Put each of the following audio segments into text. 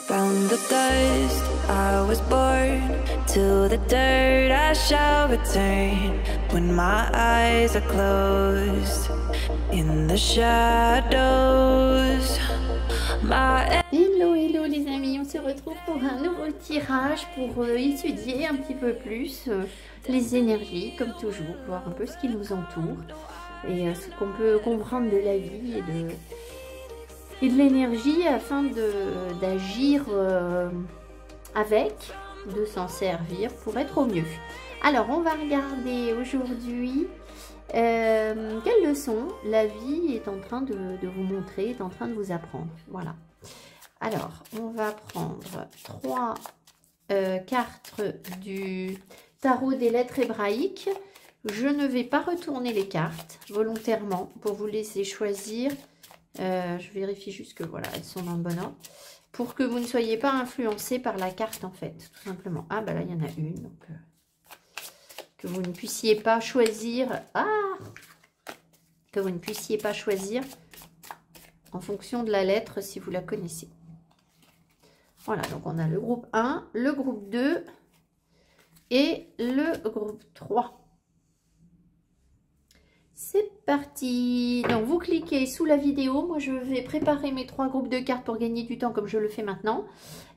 From the dust I was born, to the dirt I shall return. When my eyes are closed, in the shadows, my... Hello, hello les amis, on se retrouve pour un nouveau tirage pour étudier un petit peu plus les énergies, comme toujours, voir un peu ce qui nous entoure et ce qu'on peut comprendre de la vie et de l'énergie afin d'agir avec, de s'en servir pour être au mieux. Alors, on va regarder aujourd'hui quelle leçon la vie est en train de vous montrer, est en train de vous apprendre. Voilà. Alors, on va prendre 3 cartes du tarot des lettres hébraïques. Je ne vais pas retourner les cartes volontairement pour vous laisser choisir. Je vérifie juste que voilà, elles sont dans le bon ordre. Pour que vous ne soyez pas influencé par la carte en fait, tout simplement. Ah bah là, il y en a une. Donc, que vous ne puissiez pas choisir. Que vous ne puissiez pas choisir en fonction de la lettre si vous la connaissez. Voilà, donc on a le groupe 1, le groupe 2 et le groupe 3. C'est parti. Donc vous cliquez sous la vidéo. Moi je vais préparer mes 3 groupes de cartes pour gagner du temps comme je le fais maintenant.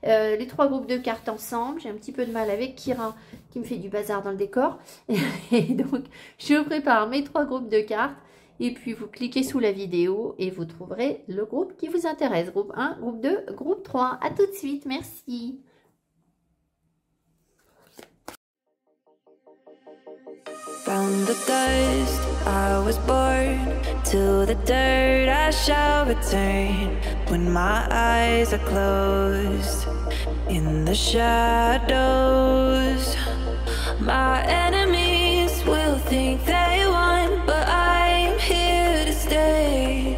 Les 3 groupes de cartes ensemble. J'ai un petit peu de mal avec Kira qui me fait du bazar dans le décor. Et donc je prépare mes 3 groupes de cartes. Et puis vous cliquez sous la vidéo et vous trouverez le groupe qui vous intéresse. Groupe 1, groupe 2, groupe 3. À tout de suite. Merci. From the dust I was born, to the dirt I shall return. When my eyes are closed, in the shadows, my enemies will think they won, but I'm here to stay.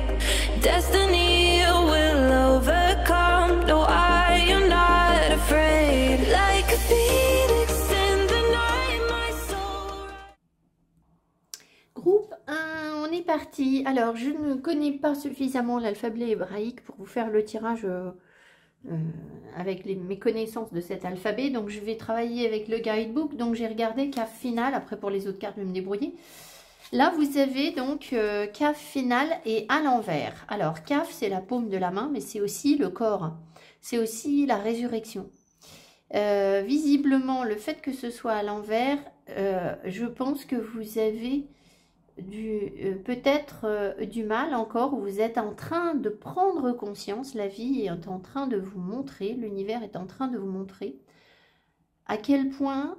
Destiny will overcome, no, I am not afraid. Like a phoenix in the night, my soul. Groupe 1, on est parti. Alors, je ne connais pas suffisamment l'alphabet hébraïque pour vous faire le tirage avec mes connaissances de cet alphabet. Donc, je vais travailler avec le guidebook. Donc, j'ai regardé CAF final. Après, pour les autres cartes, je vais me débrouiller. Là, vous avez donc CAF final et à l'envers. Alors, CAF, c'est la paume de la main, mais c'est aussi le corps. C'est aussi la résurrection. Visiblement, le fait que ce soit à l'envers, je pense que vous avez peut-être du mal encore, où vous êtes en train de prendre conscience, la vie est en train de vous montrer, l'univers est en train de vous montrer à quel point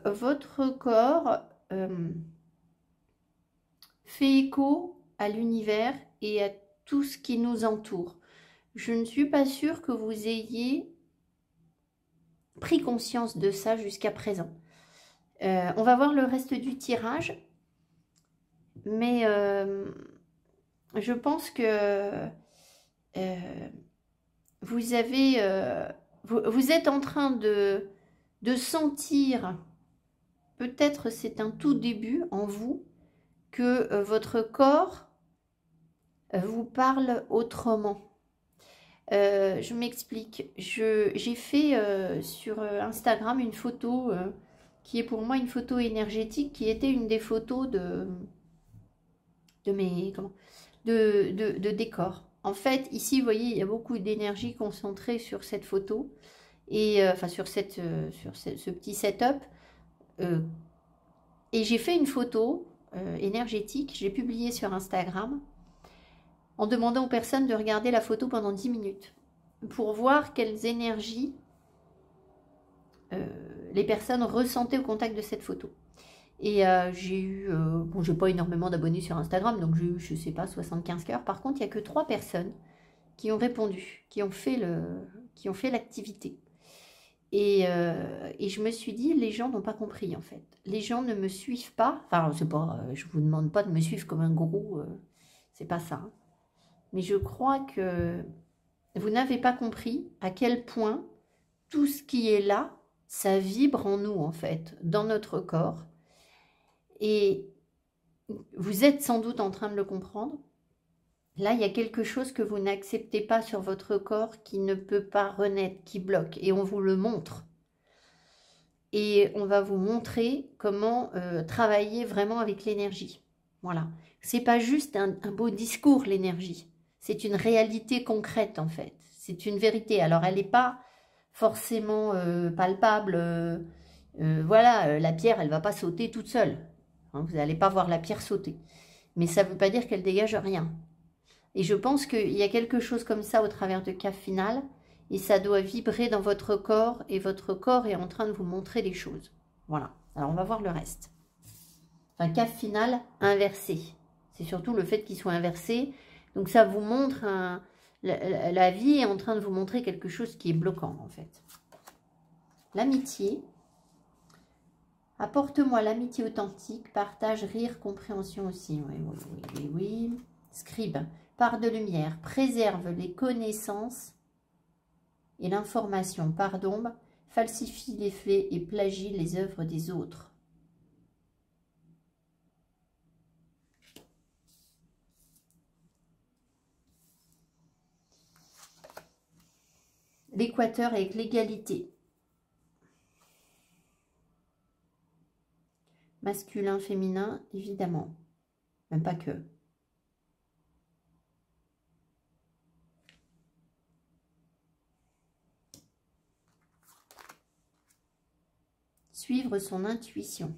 votre corps fait écho à l'univers et à tout ce qui nous entoure. Je ne suis pas sûre que vous ayez pris conscience de ça jusqu'à présent. On va voir le reste du tirage. Mais je pense que vous êtes en train de sentir, peut-être c'est un tout début en vous, que votre corps vous parle autrement. Je m'explique. J'ai fait sur Instagram une photo qui est pour moi une photo énergétique, qui était une des photos de décor. En fait, ici, vous voyez, il y a beaucoup d'énergie concentrée sur cette photo et enfin sur ce petit setup. Et j'ai fait une photo énergétique, j'ai publié sur Instagram en demandant aux personnes de regarder la photo pendant 10 minutes pour voir quelles énergies les personnes ressentaient au contact de cette photo. Et j'ai eu, bon, j'ai pas énormément d'abonnés sur Instagram, donc j'ai eu, je sais pas, 75 cœurs. Par contre, il n'y a que 3 personnes qui ont répondu, qui ont fait l'activité. Et je me suis dit, les gens n'ont pas compris, en fait. Les gens ne me suivent pas. Enfin, c'est pas, je vous demande pas de me suivre comme un gourou, c'est pas ça. Hein. Mais je crois que vous n'avez pas compris à quel point tout ce qui est là, ça vibre en nous, en fait, dans notre corps. Et vous êtes sans doute en train de le comprendre. Là, il y a quelque chose que vous n'acceptez pas sur votre corps qui ne peut pas renaître, qui bloque. Et on vous le montre. Et on va vous montrer comment travailler vraiment avec l'énergie. Voilà. C'est pas juste un beau discours, l'énergie. C'est une réalité concrète, en fait. C'est une vérité. Alors, elle n'est pas forcément palpable. Voilà, la pierre, elle ne va pas sauter toute seule. Hein, vous n'allez pas voir la pierre sauter. Mais ça ne veut pas dire qu'elle dégage rien. Et je pense qu'il y a quelque chose comme ça au travers de CAF final. Et ça doit vibrer dans votre corps. Et votre corps est en train de vous montrer des choses. Voilà. Alors, on va voir le reste. Enfin, CAF final inversé. C'est surtout le fait qu'il soit inversé. Donc, ça vous montre la vie est en train de vous montrer quelque chose qui est bloquant, en fait. L'amitié. Apporte-moi l'amitié authentique, partage, rire, compréhension aussi. Oui, oui, oui, oui, oui. Scribe, part de lumière, préserve les connaissances et l'information, part d'ombre, falsifie les faits et plagie les œuvres des autres. L'équateur avec l'égalité. Masculin, féminin, évidemment. Même pas que. Suivre son intuition.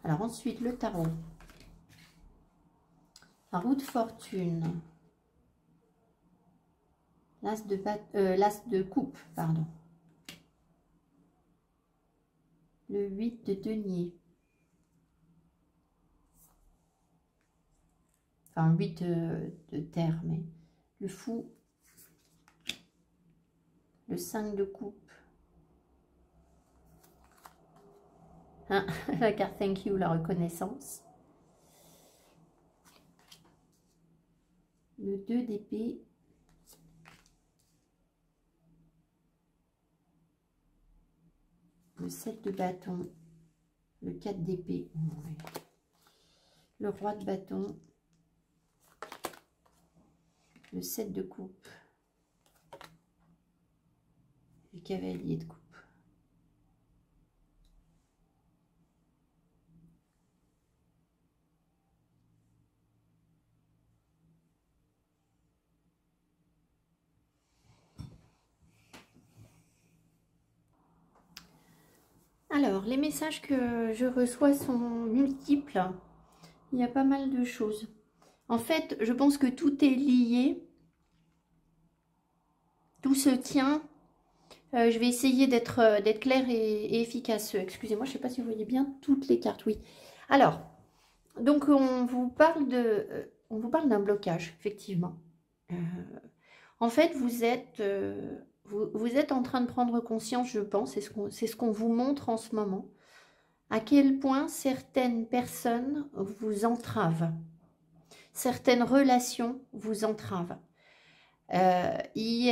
Alors ensuite, le tarot. La roue de fortune. L'as de coupe, pardon. Le 8 de denier. Enfin, 8 de terre, mais le fou. Le 5 de coupe. Hein, la carte Thank You, la reconnaissance. Le 2 d'épée. Le 7 de bâton. Le 4 d'épée. Ouais. Le roi de bâton. Le 7 de coupe. Le cavalier de coupe. Alors, les messages que je reçois sont multiples. Il y a pas mal de choses. En fait, je pense que tout est lié. Tout se tient. Je vais essayer d'être claire et efficace. Excusez-moi, je ne sais pas si vous voyez bien toutes les cartes. Oui. Alors, donc on vous parle d'un blocage, effectivement. En fait, vous êtes en train de prendre conscience, je pense, c'est ce qu'on vous montre en ce moment, à quel point certaines personnes vous entravent, certaines relations vous entravent. Il y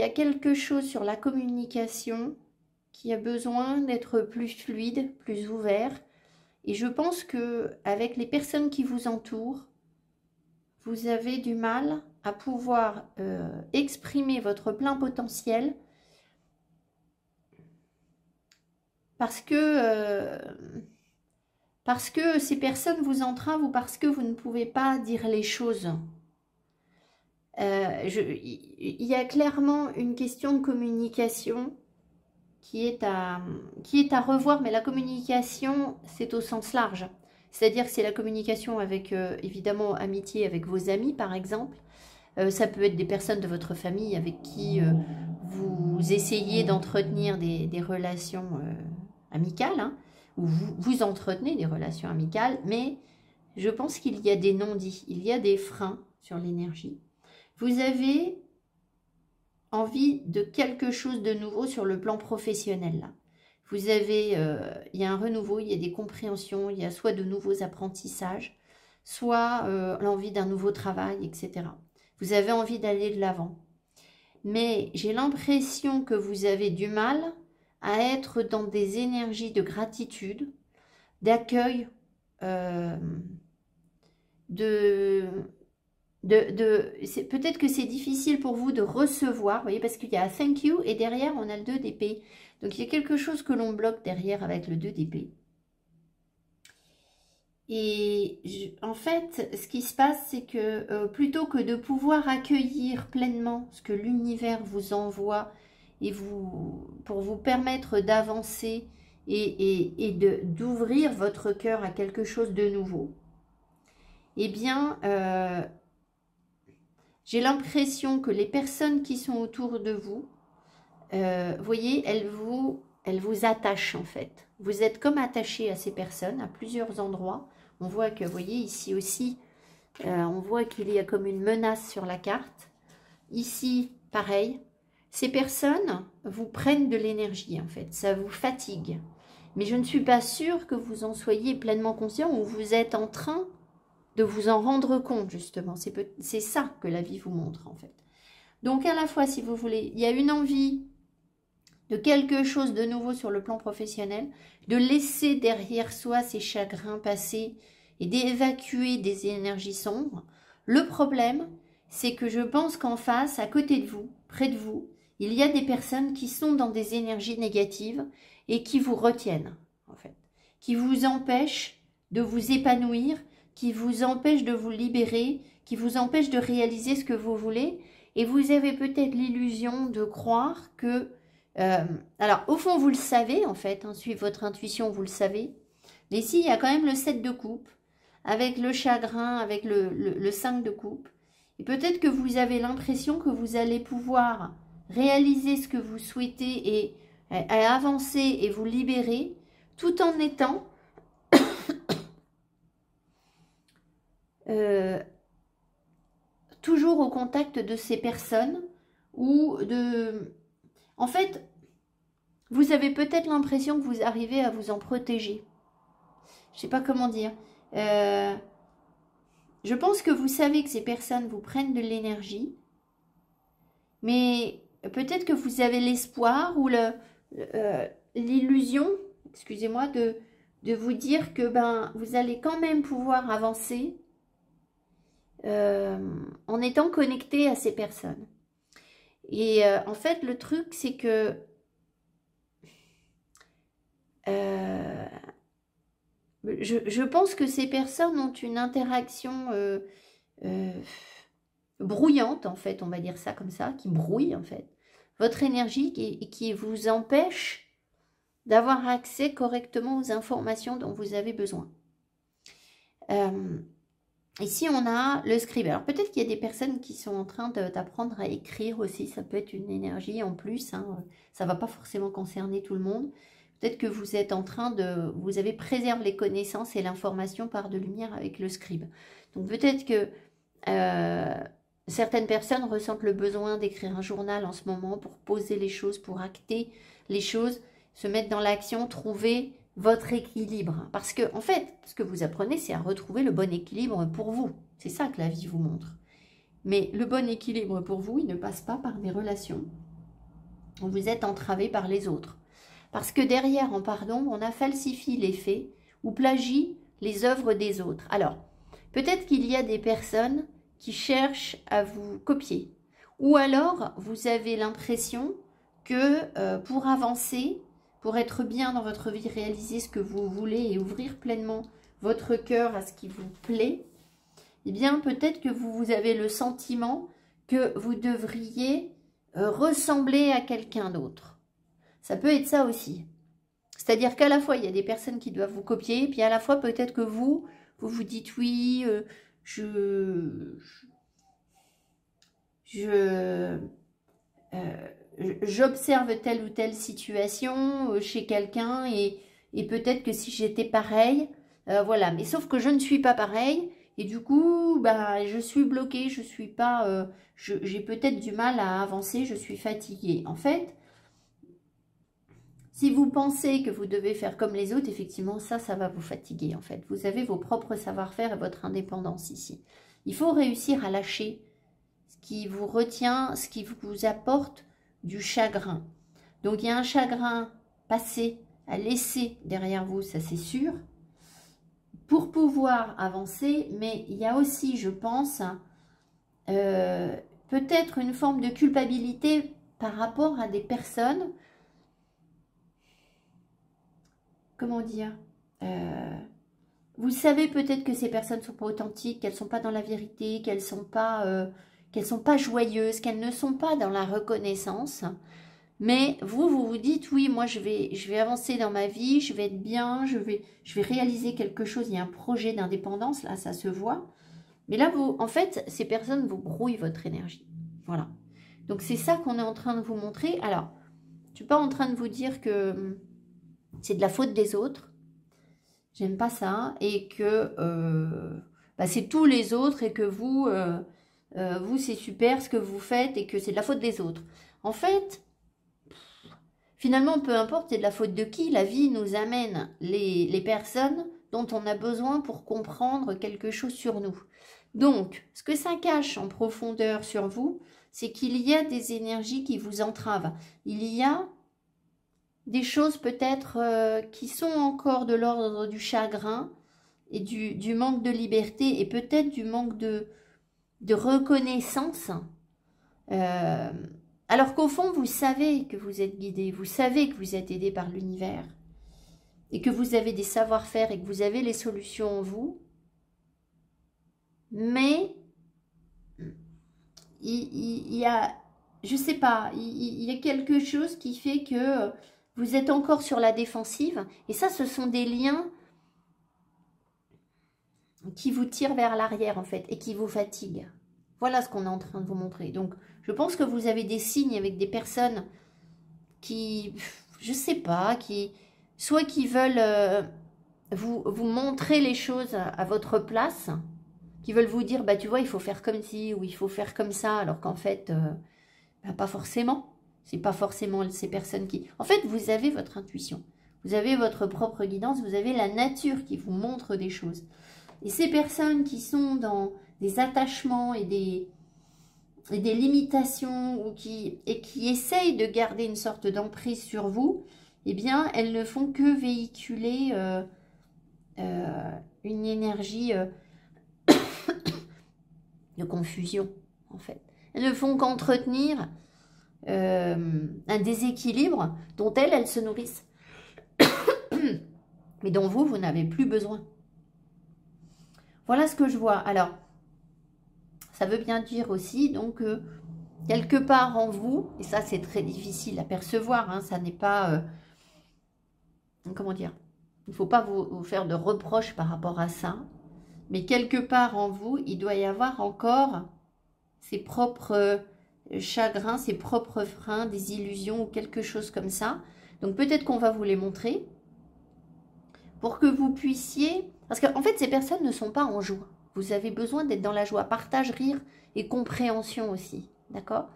a quelque chose sur la communication qui a besoin d'être plus fluide, plus ouvert. Et je pense que avec les personnes qui vous entourent, vous avez du mal à pouvoir exprimer votre plein potentiel parce que ces personnes vous entravent ou parce que vous ne pouvez pas dire les choses. Il y a clairement une question de communication qui est à revoir, mais la communication, c'est au sens large. C'est-à-dire que c'est la communication avec, évidemment, amitié avec vos amis, par exemple. Ça peut être des personnes de votre famille avec qui vous essayez d'entretenir des relations amicales, hein, ou vous entretenez des relations amicales, mais je pense qu'il y a des non-dits, il y a des freins sur l'énergie. Vous avez envie de quelque chose de nouveau sur le plan professionnel, là. Vous avez, il y a un renouveau, il y a des compréhensions, il y a soit de nouveaux apprentissages, soit l'envie d'un nouveau travail, etc. Vous avez envie d'aller de l'avant. Mais j'ai l'impression que vous avez du mal à être dans des énergies de gratitude, d'accueil, peut-être que c'est difficile pour vous de recevoir, vous voyez, parce qu'il y a thank you et derrière on a le 2 d'épée. Donc il y a quelque chose que l'on bloque derrière avec le 2 d'épée. Et en fait, ce qui se passe, c'est que plutôt que de pouvoir accueillir pleinement ce que l'univers vous envoie et pour vous permettre d'avancer et d'ouvrir votre cœur à quelque chose de nouveau, eh bien, j'ai l'impression que les personnes qui sont autour de vous, vous voyez, elles vous attachent en fait. Vous êtes comme attaché à ces personnes à plusieurs endroits. On voit que, vous voyez, ici aussi, on voit qu'il y a comme une menace sur la carte. Ici, pareil. Ces personnes vous prennent de l'énergie, en fait. Ça vous fatigue. Mais je ne suis pas sûre que vous en soyez pleinement conscient ou vous êtes en train de vous en rendre compte, justement. C'est ça que la vie vous montre, en fait. Donc, à la fois, si vous voulez, il y a une envie de quelque chose de nouveau sur le plan professionnel, de laisser derrière soi ces chagrins passés et d'évacuer des énergies sombres. Le problème, c'est que je pense qu'en face, à côté de vous, près de vous, il y a des personnes qui sont dans des énergies négatives et qui vous retiennent, en fait, qui vous empêchent de vous épanouir, qui vous empêchent de vous libérer, qui vous empêchent de réaliser ce que vous voulez. Et vous avez peut-être l'illusion de croire que alors, au fond, vous le savez, en fait, hein, suivre votre intuition, vous le savez. Mais ici, il y a quand même le 7 de coupe, avec le chagrin, avec le 5 de coupe. Et peut-être que vous avez l'impression que vous allez pouvoir réaliser ce que vous souhaitez et avancer et vous libérer, tout en étant toujours au contact de ces personnes ou de... En fait, vous avez peut-être l'impression que vous arrivez à vous en protéger. Je ne sais pas comment dire. Je pense que vous savez que ces personnes vous prennent de l'énergie, mais peut-être que vous avez l'espoir ou l'illusion, excusez-moi, de vous dire que vous allez quand même pouvoir avancer en étant connecté à ces personnes. Et en fait, le truc, c'est que je pense que ces personnes ont une interaction brouillante, en fait, on va dire ça comme ça, qui brouille, en fait, votre énergie et qui vous empêche d'avoir accès correctement aux informations dont vous avez besoin. Ici, on a le scribe. Alors, peut-être qu'il y a des personnes qui sont en train d'apprendre à écrire aussi. Ça peut être une énergie en plus. Hein. Ça ne va pas forcément concerner tout le monde. Peut-être que vous êtes en train de... Vous avez préservé les connaissances et l'information par de lumière avec le scribe. Donc, peut-être que certaines personnes ressentent le besoin d'écrire un journal en ce moment pour poser les choses, pour acter les choses, se mettre dans l'action, trouver votre équilibre. Parce que, en fait, ce que vous apprenez, c'est à retrouver le bon équilibre pour vous. C'est ça que la vie vous montre. Mais le bon équilibre pour vous, il ne passe pas par des relations où vous êtes entravé par les autres. Parce que derrière, en pardon, on a falsifié les faits ou plagie les œuvres des autres. Alors, peut-être qu'il y a des personnes qui cherchent à vous copier. Ou alors, vous avez l'impression que pour avancer, pour être bien dans votre vie, réaliser ce que vous voulez et ouvrir pleinement votre cœur à ce qui vous plaît, eh bien, peut-être que vous avez le sentiment que vous devriez ressembler à quelqu'un d'autre. Ça peut être ça aussi. C'est-à-dire qu'à la fois, il y a des personnes qui doivent vous copier, puis à la fois, peut-être que vous vous dites, oui, j'observe telle ou telle situation chez quelqu'un et peut-être que si j'étais pareil, voilà. Mais sauf que je ne suis pas pareil et du coup, je suis bloquée, je suis pas, j'ai peut-être du mal à avancer, je suis fatiguée. En fait, Si vous pensez que vous devez faire comme les autres, effectivement, ça va vous fatiguer en fait. Vous avez vos propres savoir-faire et votre indépendance ici. Il faut réussir à lâcher ce qui vous retient, ce qui vous apporte du chagrin. Donc, il y a un chagrin passé à laisser derrière vous, ça c'est sûr, pour pouvoir avancer. Mais il y a aussi, je pense, peut-être une forme de culpabilité par rapport à des personnes. Comment dire, vous savez peut-être que ces personnes ne sont pas authentiques, qu'elles ne sont pas dans la vérité, qu'elles ne sont pas joyeuses, qu'elles ne sont pas dans la reconnaissance. Mais vous vous dites, oui, moi je vais avancer dans ma vie, je vais être bien, je vais réaliser quelque chose. Il y a un projet d'indépendance, là ça se voit. Mais là, en fait, ces personnes vous brouillent votre énergie. Voilà. Donc c'est ça qu'on est en train de vous montrer. Alors, je ne suis pas en train de vous dire que c'est de la faute des autres, j'aime pas ça, et que c'est tous les autres, et que vous c'est super ce que vous faites, et que c'est de la faute des autres. En fait, finalement, peu importe c'est de la faute de qui, la vie nous amène les personnes dont on a besoin pour comprendre quelque chose sur nous. Donc, ce que ça cache en profondeur sur vous, c'est qu'il y a des énergies qui vous entravent. Il y a des choses peut-être qui sont encore de l'ordre du chagrin et du manque de liberté, et peut-être du manque de reconnaissance. Alors qu'au fond, vous savez que vous êtes guidé, vous savez que vous êtes aidé par l'univers, et que vous avez des savoir-faire et que vous avez les solutions en vous. Mais il y a, je sais pas, il y a quelque chose qui fait que vous êtes encore sur la défensive. Et ça, ce sont des liens qui vous tirent vers l'arrière, en fait, et qui vous fatiguent. Voilà ce qu'on est en train de vous montrer. Donc, je pense que vous avez des signes avec des personnes qui, je sais pas, soit qui veulent vous montrer les choses à votre place, qui veulent vous dire, bah tu vois, il faut faire comme ci, ou il faut faire comme ça, alors qu'en fait, pas forcément. C'est pas forcément ces personnes qui... En fait, vous avez votre intuition. Vous avez votre propre guidance. Vous avez la nature qui vous montre des choses. Et ces personnes qui sont dans des attachements et des limitations, qui essayent de garder une sorte d'emprise sur vous, eh bien, elles ne font que véhiculer une énergie de confusion, en fait. Elles ne font qu'entretenir un déséquilibre dont elles se nourrissent, mais dont vous n'avez plus besoin. Voilà ce que je vois. Alors, ça veut bien dire aussi, donc, quelque part en vous, et ça c'est très difficile à percevoir, hein, ça n'est pas, comment dire, il ne faut pas vous faire de reproches par rapport à ça, mais quelque part en vous, il doit y avoir encore ses propres chagrins, ses propres freins, des illusions ou quelque chose comme ça. Donc peut-être qu'on va vous les montrer pour que vous puissiez... Parce qu'en fait, ces personnes ne sont pas en joie. Vous avez besoin d'être dans la joie. Partage, rire et compréhension aussi. D'accord?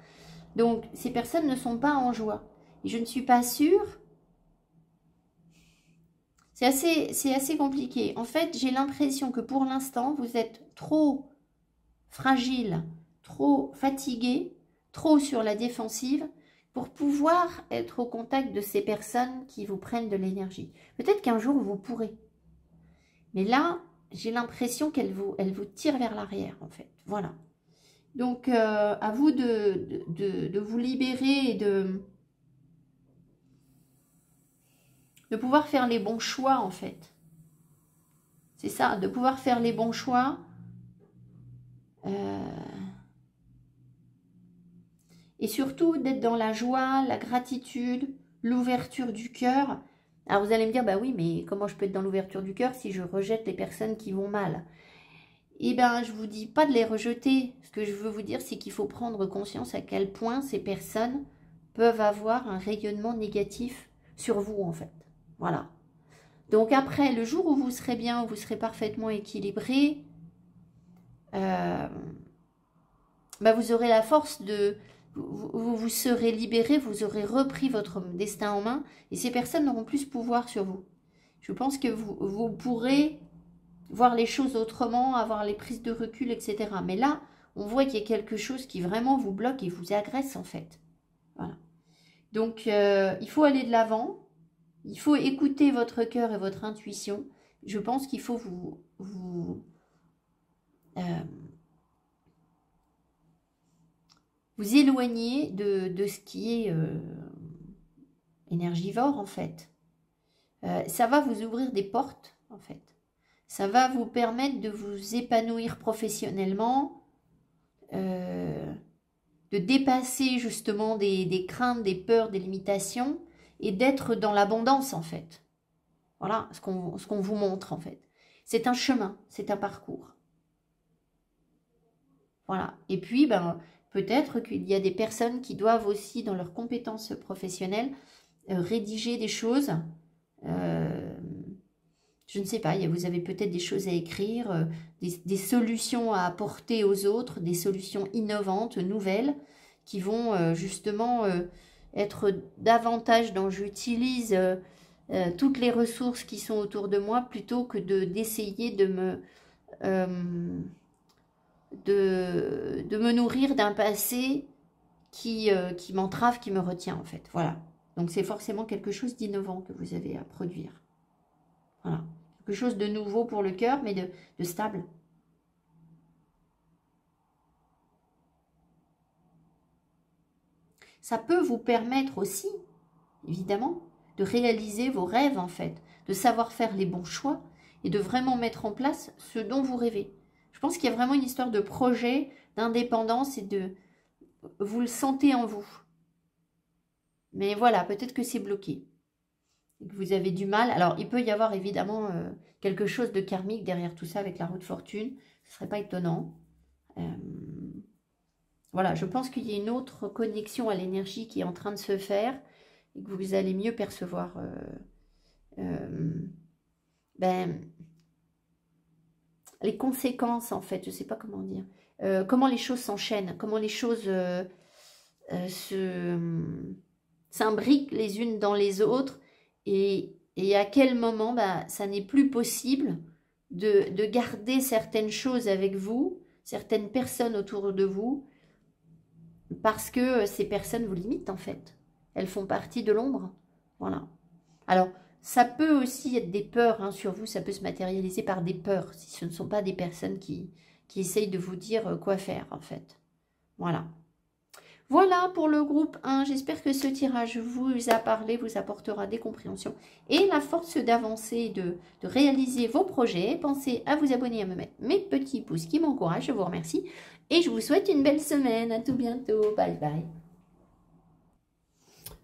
Donc, ces personnes ne sont pas en joie. Et je ne suis pas sûre... C'est assez compliqué. En fait, j'ai l'impression que pour l'instant, vous êtes trop fragile, trop fatigué, trop sur la défensive pour pouvoir être au contact de ces personnes qui vous prennent de l'énergie. Peut-être qu'un jour, vous pourrez. Mais là, j'ai l'impression qu'elle vous tire vers l'arrière, en fait. Voilà. Donc, à vous de vous libérer et de pouvoir faire les bons choix, en fait. C'est ça, de pouvoir faire les bons choix. Et surtout, d'être dans la joie, la gratitude, l'ouverture du cœur. Alors, vous allez me dire, bah oui, mais comment je peux être dans l'ouverture du cœur si je rejette les personnes qui vont mal? Eh bien, je ne vous dis pas de les rejeter. Ce que je veux vous dire, c'est qu'il faut prendre conscience à quel point ces personnes peuvent avoir un rayonnement négatif sur vous, en fait. Voilà. Donc après, le jour où vous serez bien, où vous serez parfaitement équilibré, bah vous aurez la force vous serez libéré, vous aurez repris votre destin en main et ces personnes n'auront plus ce pouvoir sur vous. Je pense que vous pourrez voir les choses autrement, avoir les prises de recul, etc. Mais là, on voit qu'il y a quelque chose qui vraiment vous bloque et vous agresse en fait. Voilà. Donc, il faut aller de l'avant. Il faut écouter votre cœur et votre intuition. Je pense qu'il faut vous éloigner de ce qui est énergivore en fait. Ça va vous ouvrir des portes en fait. Ça va vous permettre de vous épanouir professionnellement, de dépasser justement des craintes, des peurs, des limitations et d'être dans l'abondance en fait. Voilà ce qu'on vous montre en fait. C'est un chemin, c'est un parcours. Voilà. Et puis, ben, peut-être qu'il y a des personnes qui doivent aussi, dans leurs compétences professionnelles, rédiger des choses. Je ne sais pas, vous avez peut-être des choses à écrire, des solutions à apporter aux autres, des solutions innovantes, nouvelles, qui vont justement être davantage dans j'utilise toutes les ressources qui sont autour de moi plutôt que d'essayer de me nourrir d'un passé qui m'entrave, qui me retient en fait. Voilà. Donc c'est forcément quelque chose d'innovant que vous avez à produire. Voilà. Quelque chose de nouveau pour le cœur, mais de stable. Ça peut vous permettre aussi, évidemment, de réaliser vos rêves en fait, de savoir faire les bons choix et de vraiment mettre en place ce dont vous rêvez. Je pense qu'il y a vraiment une histoire de projet, d'indépendance et de... Vous le sentez en vous. Mais voilà, peut-être que c'est bloqué. Et que vous avez du mal. Alors, il peut y avoir évidemment quelque chose de karmique derrière tout ça avec la roue de fortune. Ce ne serait pas étonnant. Voilà, je pense qu'il y a une autre connexion à l'énergie qui est en train de se faire et que vous allez mieux percevoir les conséquences, en fait. Je ne sais pas comment dire. Comment les choses s'enchaînent, comment les choses s'imbriquent les unes dans les autres. Et à quel moment ça n'est plus possible de garder certaines choses avec vous, certaines personnes autour de vous, parce que ces personnes vous limitent en fait. Elles font partie de l'ombre. Voilà. Alors, ça peut aussi être des peurs hein, sur vous, ça peut se matérialiser par des peurs, si ce ne sont pas des personnes qui essayent de vous dire quoi faire en fait. Voilà. Voilà pour le groupe 1. J'espère que ce tirage vous a parlé, vous apportera des compréhensions et la force d'avancer, de réaliser vos projets. Pensez à vous abonner, à me mettre mes petits pouces qui m'encouragent. Je vous remercie et je vous souhaite une belle semaine. À tout bientôt. Bye bye.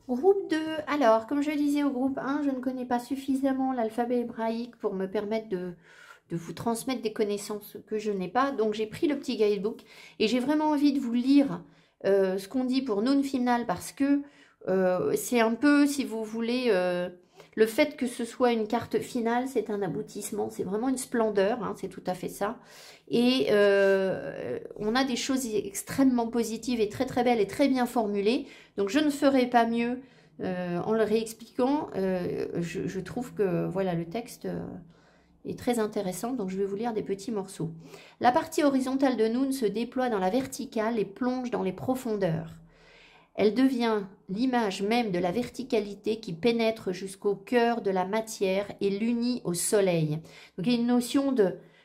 Groupe 2. Alors, comme je disais au groupe 1, je ne connais pas suffisamment l'alphabet hébraïque pour me permettre de vous transmettre des connaissances que je n'ai pas. Donc, j'ai pris le petit guidebook et j'ai vraiment envie de vous lire ce qu'on dit pour Noun Final parce que c'est un peu, si vous voulez, le fait que ce soit une carte finale, c'est un aboutissement, c'est vraiment une splendeur, hein, c'est tout à fait ça. Et on a des choses extrêmement positives et très très belles et très bien formulées. Donc je ne ferai pas mieux en le réexpliquant. Je trouve que voilà le texte... est très intéressant, donc je vais vous lire des petits morceaux. La partie horizontale de Noun se déploie dans la verticale et plonge dans les profondeurs. Elle devient l'image même de la verticalité qui pénètre jusqu'au cœur de la matière et l'unit au soleil. Donc il y a une notion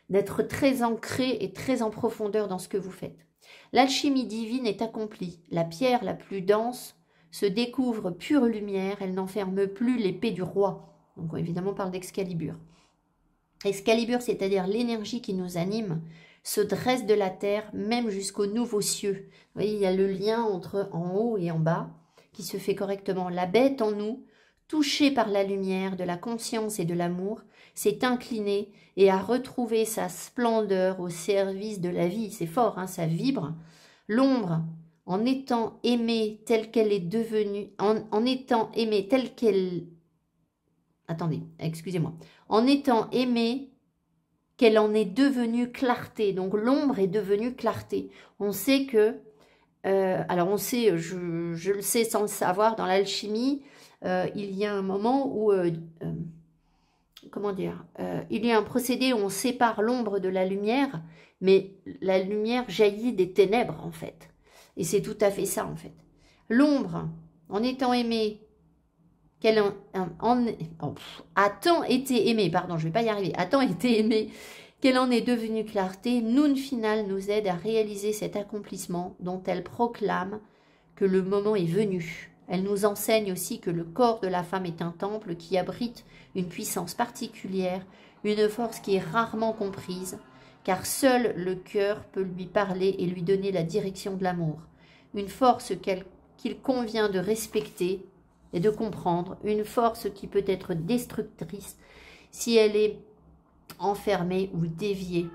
d'être très ancré et très en profondeur dans ce que vous faites. L'alchimie divine est accomplie. La pierre la plus dense se découvre pure lumière, elle n'enferme plus l'épée du roi. Donc évidemment on parle d'Excalibur. Excalibur, c'est-à-dire l'énergie qui nous anime, se dresse de la terre, même jusqu'aux nouveaux cieux. Vous voyez, il y a le lien entre en haut et en bas qui se fait correctement. La bête en nous, touchée par la lumière de la conscience et de l'amour, s'est inclinée et a retrouvé sa splendeur au service de la vie. C'est fort, hein, ça vibre. L'ombre, en étant aimée telle qu'elle est devenue, en étant aimée telle qu'elle... Attendez, excusez-moi. En étant aimée, qu'elle en est devenue clarté. Donc l'ombre est devenue clarté. On sait que alors on sait, je le sais sans le savoir, dans l'alchimie, il y a un moment où, comment dire, il y a un procédé où on sépare l'ombre de la lumière, mais la lumière jaillit des ténèbres en fait. Et c'est tout à fait ça en fait. L'ombre, en étant aimée, a tant été aimée, pardon, je ne vais pas y arriver, a tant été aimée qu'elle en est devenue clarté, Noun Final nous aide à réaliser cet accomplissement dont elle proclame que le moment est venu. Elle nous enseigne aussi que le corps de la femme est un temple qui abrite une puissance particulière, une force qui est rarement comprise, car seul le cœur peut lui parler et lui donner la direction de l'amour. Une force qu'il convient de respecter et de comprendre, une force qui peut être destructrice si elle est enfermée ou déviée,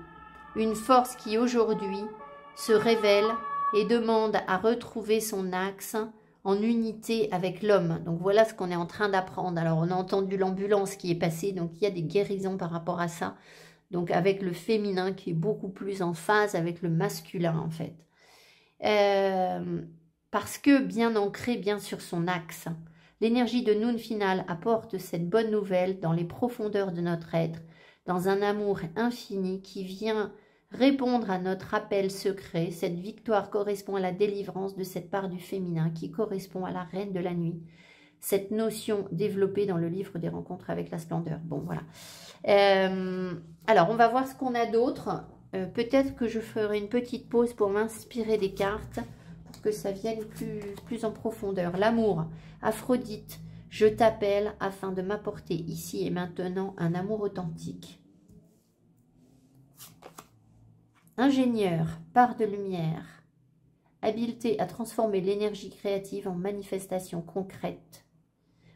une force qui aujourd'hui se révèle et demande à retrouver son axe en unité avec l'homme. Donc voilà ce qu'on est en train d'apprendre. Alors on a entendu l'ambulance qui est passée, donc il y a des guérisons par rapport à ça, donc avec le féminin qui est beaucoup plus en phase avec le masculin en fait. Parce que bien ancré bien sur son axe, l'énergie de Noun Final apporte cette bonne nouvelle dans les profondeurs de notre être, dans un amour infini qui vient répondre à notre appel secret. Cette victoire correspond à la délivrance de cette part du féminin qui correspond à la reine de la nuit. Cette notion développée dans le livre des rencontres avec la splendeur. Bon, voilà. Alors, on va voir ce qu'on a d'autre. Peut-être que je ferai une petite pause pour m'inspirer des cartes, pour que ça vienne plus en profondeur. L'amour, Aphrodite, je t'appelle afin de m'apporter ici et maintenant un amour authentique. Ingénieur, part de lumière, habileté à transformer l'énergie créative en manifestation concrète,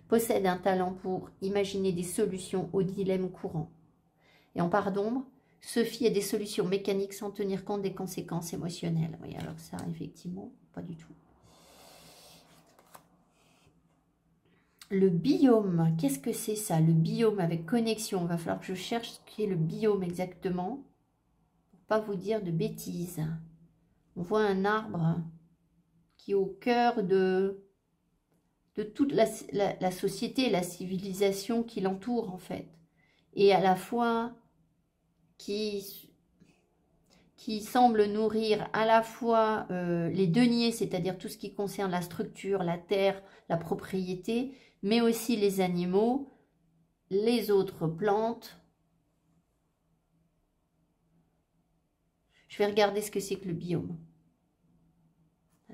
possède un talent pour imaginer des solutions aux dilemmes courants. Et en part d'ombre, Sophie a des solutions mécaniques sans tenir compte des conséquences émotionnelles. Oui, alors ça, effectivement, pas du tout. Le biome, qu'est-ce que c'est ça? Le biome avec connexion. Il va falloir que je cherche ce qu'est le biome exactement. Pour pas vous dire de bêtises. On voit un arbre qui est au cœur de toute la société, la civilisation qui l'entoure en fait. Et à la fois qui semble nourrir à la fois les deniers, c'est-à-dire tout ce qui concerne la structure, la terre, la propriété, mais aussi les animaux, les autres plantes. Je vais regarder ce que c'est que le biome.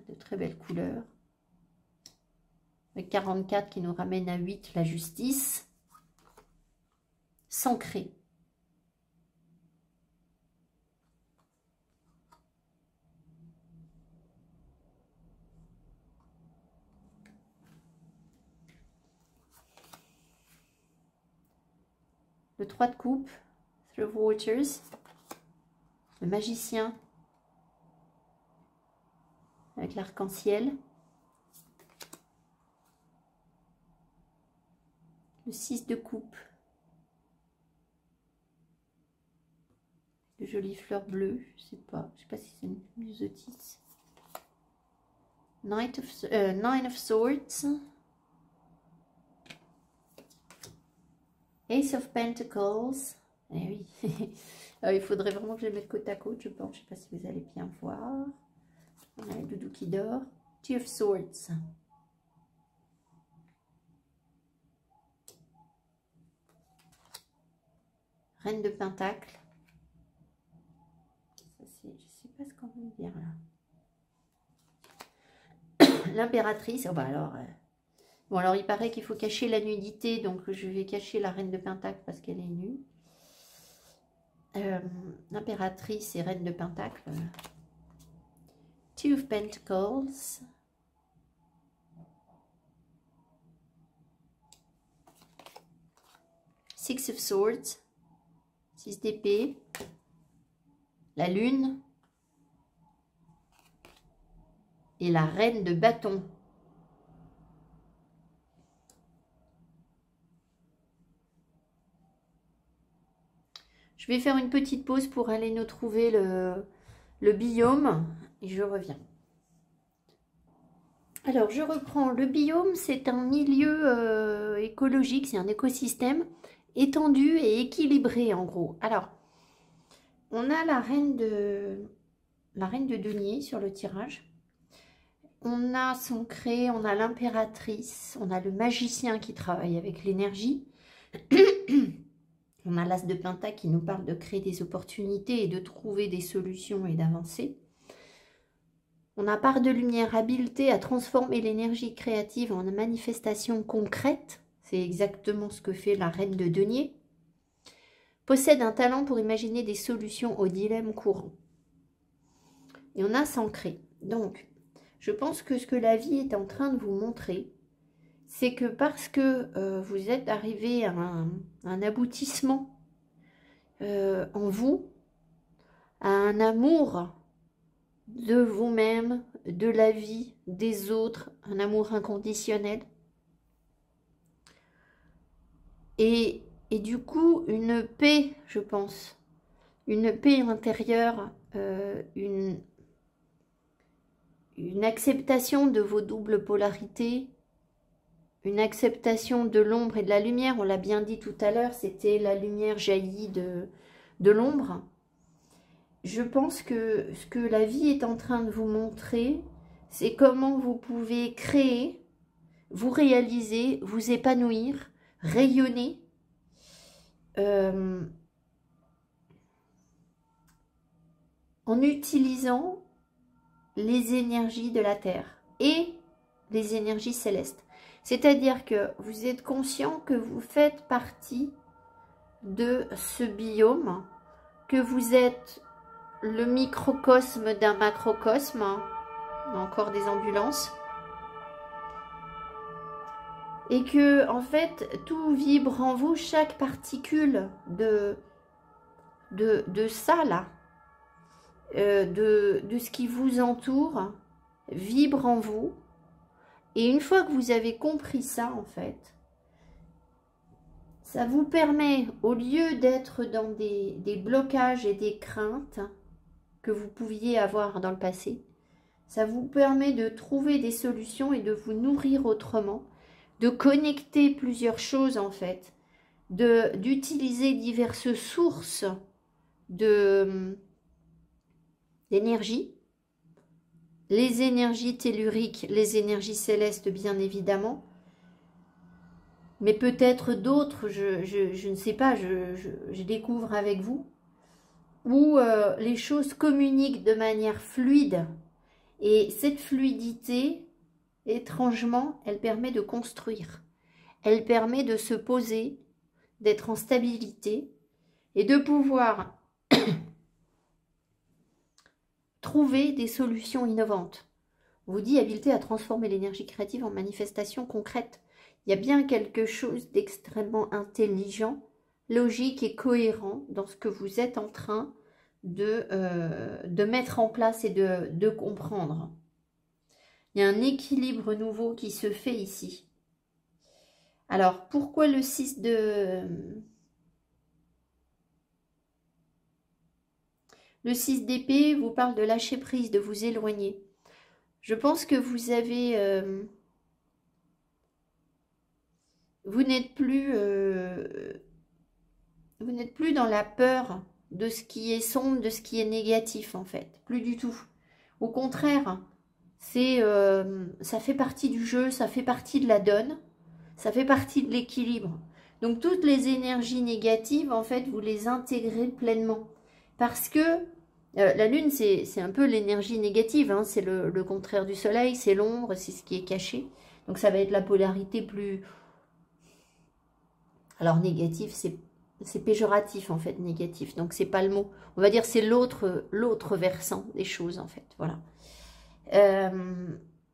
De très belles couleurs. Avec 44 qui nous ramène à 8, la justice. S'ancrer. Le 3 de coupe, Through Waters, le magicien, avec l'arc-en-ciel, le 6 de coupe, de jolies fleurs bleues, je sais pas si c'est une myosotis, Nine of Swords, Ace of Pentacles. Eh oui. Il faudrait vraiment que je les mette côte à côte, je pense. Je ne sais pas si vous allez bien voir. On a le doudou qui dort. Two of Swords. Reine de Pentacle. Je ne sais pas ce qu'on veut dire là. L'impératrice. Oh bah alors... Bon, alors il paraît qu'il faut cacher la nudité, donc je vais cacher la reine de Pentacle parce qu'elle est nue. L'impératrice et reine de Pentacle. Two of Pentacles. Six of Swords. 6 d'épée. La lune. Et la reine de bâton. Je vais faire une petite pause pour aller nous trouver le biome et je reviens. Alors, je reprends. Le biome, c'est un milieu écologique, c'est un écosystème étendu et équilibré, en gros. Alors, on a la reine de denier sur le tirage. On a Sancré, on a l'impératrice, on a le magicien qui travaille avec l'énergie. On a l'as de pentacle qui nous parle de créer des opportunités et de trouver des solutions et d'avancer. On a part de lumière, habileté à transformer l'énergie créative en manifestation concrète. C'est exactement ce que fait la reine de denier. Possède un talent pour imaginer des solutions aux dilemmes courants. Et on a Sancré. Donc, je pense que ce que la vie est en train de vous montrer, c'est que parce que vous êtes arrivé à un aboutissement en vous, à un amour de vous-même, de la vie, des autres, un amour inconditionnel, et du coup une paix, je pense, une paix intérieure, une acceptation de vos doubles polarités, une acceptation de l'ombre et de la lumière. On l'a bien dit tout à l'heure, c'était la lumière jaillie de l'ombre. Je pense que ce que la vie est en train de vous montrer, c'est comment vous pouvez créer, vous réaliser, vous épanouir, rayonner, en utilisant les énergies de la Terre et les énergies célestes. C'est-à-dire que vous êtes conscient que vous faites partie de ce biome, que vous êtes le microcosme d'un macrocosme. On a encore des ambulances. Et que, en fait, tout vibre en vous, chaque particule de ça, là, de ce qui vous entoure, vibre en vous. Et une fois que vous avez compris ça, en fait, ça vous permet, au lieu d'être dans des blocages et des craintes que vous pouviez avoir dans le passé, ça vous permet de trouver des solutions et de vous nourrir autrement, de connecter plusieurs choses, en fait, d'utiliser diverses sources d'énergie, les énergies telluriques, les énergies célestes, bien évidemment, mais peut-être d'autres, je ne sais pas, je découvre avec vous, où les choses communiquent de manière fluide. Et cette fluidité, étrangement, elle permet de construire. Elle permet de se poser, d'être en stabilité et de pouvoir trouver des solutions innovantes. On vous dit habileté à transformer l'énergie créative en manifestation concrète. Il y a bien quelque chose d'extrêmement intelligent, logique et cohérent dans ce que vous êtes en train de mettre en place et de comprendre. Il y a un équilibre nouveau qui se fait ici. Alors, pourquoi le 6 Le 6 d'épée vous parle de lâcher prise, de vous éloigner. Je pense que vous avez... vous n'êtes plus dans la peur de ce qui est sombre, de ce qui est négatif, en fait. Plus du tout. Au contraire, ça fait partie du jeu, ça fait partie de la donne, ça fait partie de l'équilibre. Donc, toutes les énergies négatives, en fait, vous les intégrez pleinement. Parce que la lune, c'est un peu l'énergie négative, hein, c'est le contraire du soleil, c'est l'ombre, c'est ce qui est caché. Donc, ça va être la polarité plus... Alors, négatif, c'est péjoratif, en fait, négatif. Donc, c'est pas le mot. On va dire c'est l'autre versant des choses, en fait. Voilà.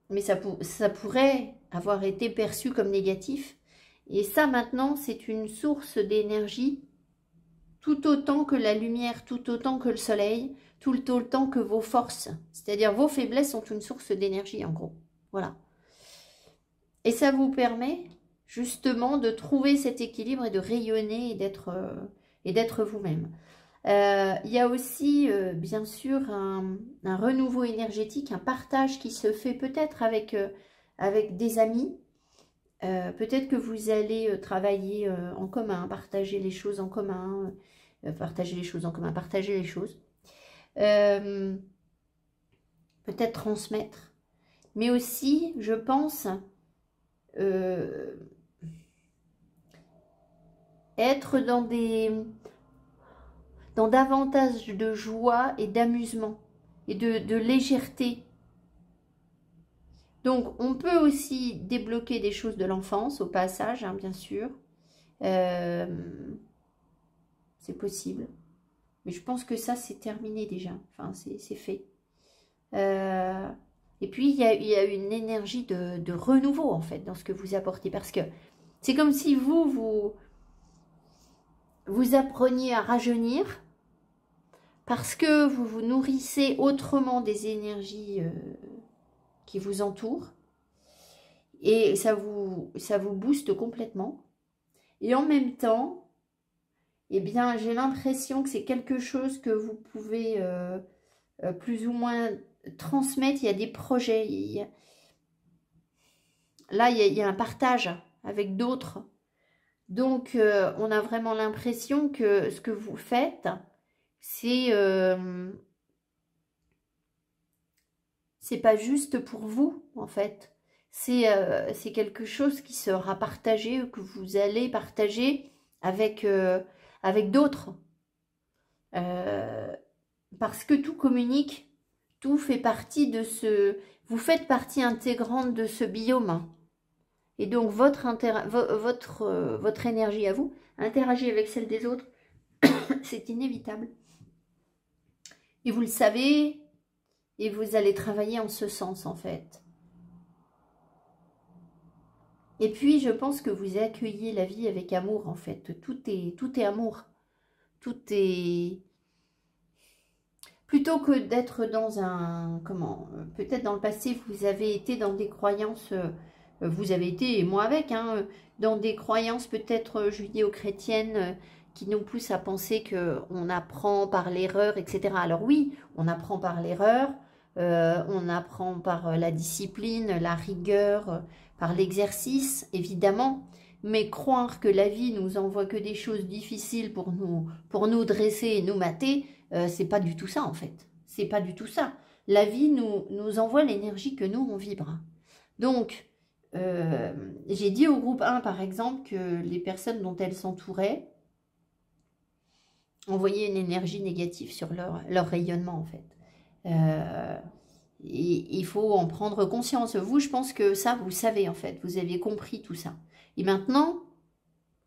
Mais ça pourrait avoir été perçu comme négatif. Et ça, maintenant, c'est une source d'énergie tout autant que la lumière, tout autant que le soleil, tout autant que vos forces. C'est-à-dire, vos faiblesses sont une source d'énergie, en gros. Voilà. Et ça vous permet... justement de trouver cet équilibre et de rayonner et d'être vous-même. Il y a aussi, bien sûr, un renouveau énergétique, un partage qui se fait peut-être avec avec des amis. Peut-être que vous allez travailler en commun, partager les choses en commun, partager les choses. Peut-être transmettre. Mais aussi, je pense, être dans davantage de joie et d'amusement et de légèreté. Donc, on peut aussi débloquer des choses de l'enfance, au passage, hein, bien sûr. C'est possible. Mais je pense que ça, c'est terminé déjà. Enfin, c'est fait. Et puis, il y a une énergie de renouveau, en fait, dans ce que vous apportez. Parce que c'est comme si vous appreniez à rajeunir, parce que vous vous nourrissez autrement des énergies qui vous entourent. Et ça vous booste complètement. Et en même temps, eh bien, j'ai l'impression que c'est quelque chose que vous pouvez plus ou moins transmettre. Il y a des projets. Là, il y a un partage avec d'autres. Donc, on a vraiment l'impression que ce que vous faites, c'est pas juste pour vous, en fait. C'est quelque chose qui sera partagé, que vous allez partager avec d'autres. Parce que tout communique, tout fait partie de ce... Vous faites partie intégrante de ce biome. Et donc, votre énergie à vous interagit avec celle des autres. C'est inévitable. Et vous le savez, et vous allez travailler en ce sens, en fait. Et puis, je pense que vous accueillez la vie avec amour, en fait. Tout est amour. Tout est... Plutôt que d'être dans un... Comment? Peut-être dans le passé, vous avez été dans des croyances... Vous avez été, et moi avec, hein, dans des croyances peut-être judéo-chrétiennes qui nous poussent à penser qu'on apprend par l'erreur, etc. Alors oui, on apprend par l'erreur, on apprend par la discipline, la rigueur, par l'exercice, évidemment, mais croire que la vie nous envoie que des choses difficiles pour nous dresser et nous mater, c'est pas du tout ça en fait. C'est pas du tout ça. La vie nous envoie l'énergie que nous, on vibre. Donc, j'ai dit au groupe 1 par exemple que les personnes dont elles s'entouraient envoyaient une énergie négative sur leur rayonnement en fait. Et il faut en prendre conscience. Vous, je pense que ça, vous savez en fait, vous avez compris tout ça. Et maintenant,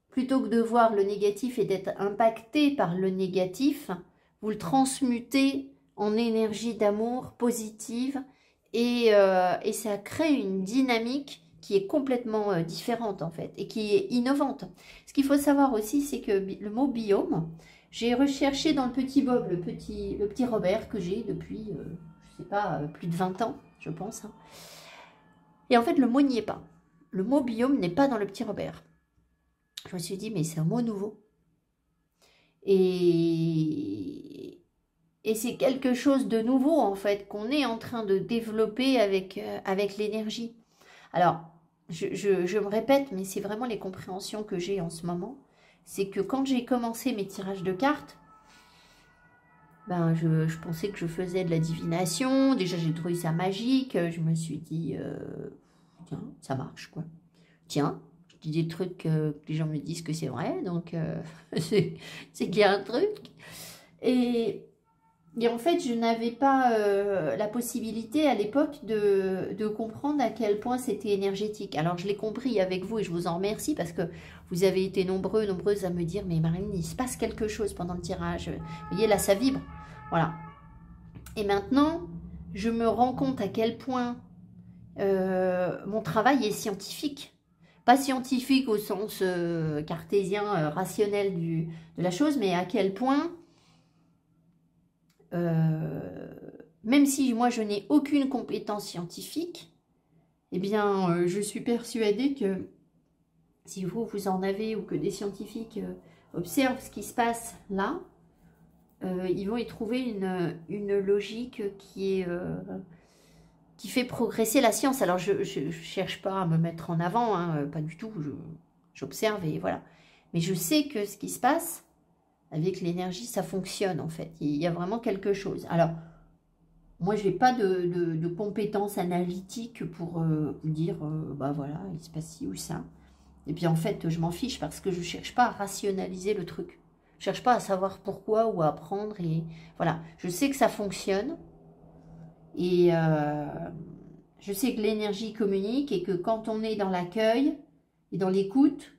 plutôt que de voir le négatif et d'être impacté par le négatif, vous le transmutez en énergie d'amour positive et ça crée une dynamique qui est complètement différente en fait et qui est innovante. Ce qu'il faut savoir aussi, c'est que le mot biome, j'ai recherché dans le petit Bob, le petit Robert que j'ai depuis, je sais pas, plus de 20 ans, je pense. Hein. Et en fait, le mot n'y est pas. Le mot biome n'est pas dans le petit Robert. Je me suis dit, mais c'est un mot nouveau. Et c'est quelque chose de nouveau, en fait, qu'on est en train de développer avec l'énergie. Alors, je me répète, mais c'est vraiment les compréhensions que j'ai en ce moment. C'est que quand j'ai commencé mes tirages de cartes, ben je pensais que je faisais de la divination. Déjà, j'ai trouvé ça magique. Je me suis dit, tiens, ça marche, quoi. Tiens, je dis des trucs que les gens me disent que c'est vrai, donc c'est qu'il y a un truc. Et en fait, je n'avais pas la possibilité à l'époque de comprendre à quel point c'était énergétique. Alors, je l'ai compris avec vous et je vous en remercie parce que vous avez été nombreuses à me dire « Mais Marilyn, il se passe quelque chose pendant le tirage. Vous voyez, là, ça vibre. » Voilà. Et maintenant, je me rends compte à quel point mon travail est scientifique. Pas scientifique au sens cartésien, rationnel de la chose, mais à quel point... même si moi je n'ai aucune compétence scientifique, eh bien je suis persuadée que si vous en avez ou que des scientifiques observent ce qui se passe là, ils vont y trouver une logique qui qui fait progresser la science. Alors, je ne cherche pas à me mettre en avant, hein, pas du tout, j'observe et voilà. Mais je sais que ce qui se passe avec l'énergie, ça fonctionne en fait. Il y a vraiment quelque chose. Alors, moi, je n'ai pas de compétences analytiques pour vous dire, bah voilà, il se passe ci ou ça. Et puis en fait, je m'en fiche parce que je ne cherche pas à rationaliser le truc. Je ne cherche pas à savoir pourquoi ou à apprendre. Et voilà, je sais que ça fonctionne. Et je sais que l'énergie communique et que quand on est dans l'accueil et dans l'écoute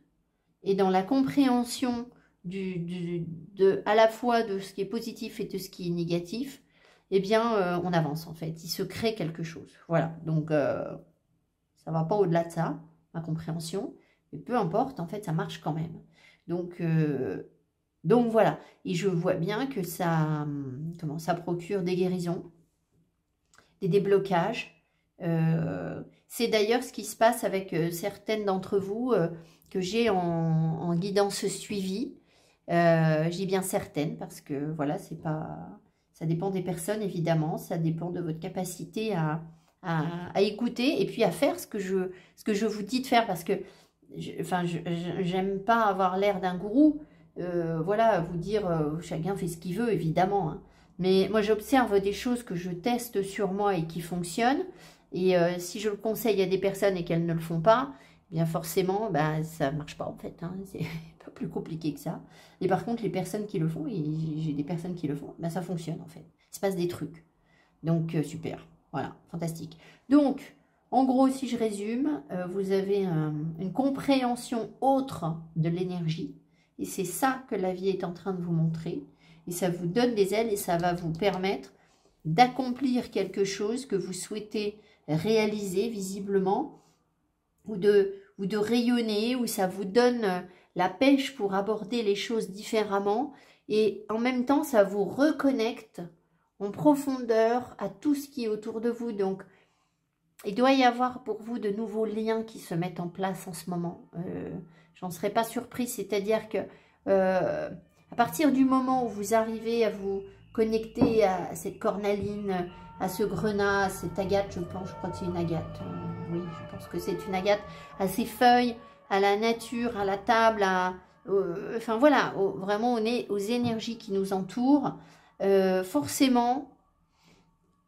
et dans la compréhension à la fois de ce qui est positif et de ce qui est négatif, eh bien, on avance en fait. Il se crée quelque chose. Voilà, donc ça ne va pas au-delà de ça, ma compréhension. Mais peu importe, en fait, ça marche quand même. Donc voilà. Et je vois bien que ça procure des guérisons, des déblocages. C'est d'ailleurs ce qui se passe avec certaines d'entre vous que j'ai en guidance suivie. Je dis bien certaines parce que voilà, c'est pas, ça dépend des personnes évidemment, ça dépend de votre capacité à écouter et puis à faire ce que je vous dis de faire parce que j'aime pas avoir l'air d'un gourou, voilà, vous dire chacun fait ce qu'il veut évidemment, hein. Mais moi j'observe des choses que je teste sur moi et qui fonctionnent et si je le conseille à des personnes et qu'elles ne le font pas, eh bien forcément ça ne marche pas en fait, hein. C'est pas plus compliqué que ça. Et par contre les personnes qui le font, et j'ai des personnes qui le font, ça fonctionne en fait, il se passe des trucs, donc super, voilà, fantastique. Donc en gros, si je résume, vous avez une compréhension autre de l'énergie. Et c'est ça que la vie est en train de vous montrer. Et ça vous donne des ailes et ça va vous permettre d'accomplir quelque chose que vous souhaitez réaliser visiblement. Ou de rayonner, ou ça vous donne la pêche pour aborder les choses différemment. Et en même temps, ça vous reconnecte en profondeur à tout ce qui est autour de vous. Donc, il doit y avoir pour vous de nouveaux liens qui se mettent en place en ce moment. J'en serais pas surprise, c'est-à-dire que à partir du moment où vous arrivez à vous connecter à cette cornaline, à ce grenat, à cette agate, je crois que c'est une agate, oui, je pense que c'est une agate, à ces feuilles, à la nature, à la table, enfin voilà, vraiment on est aux énergies qui nous entourent. Forcément,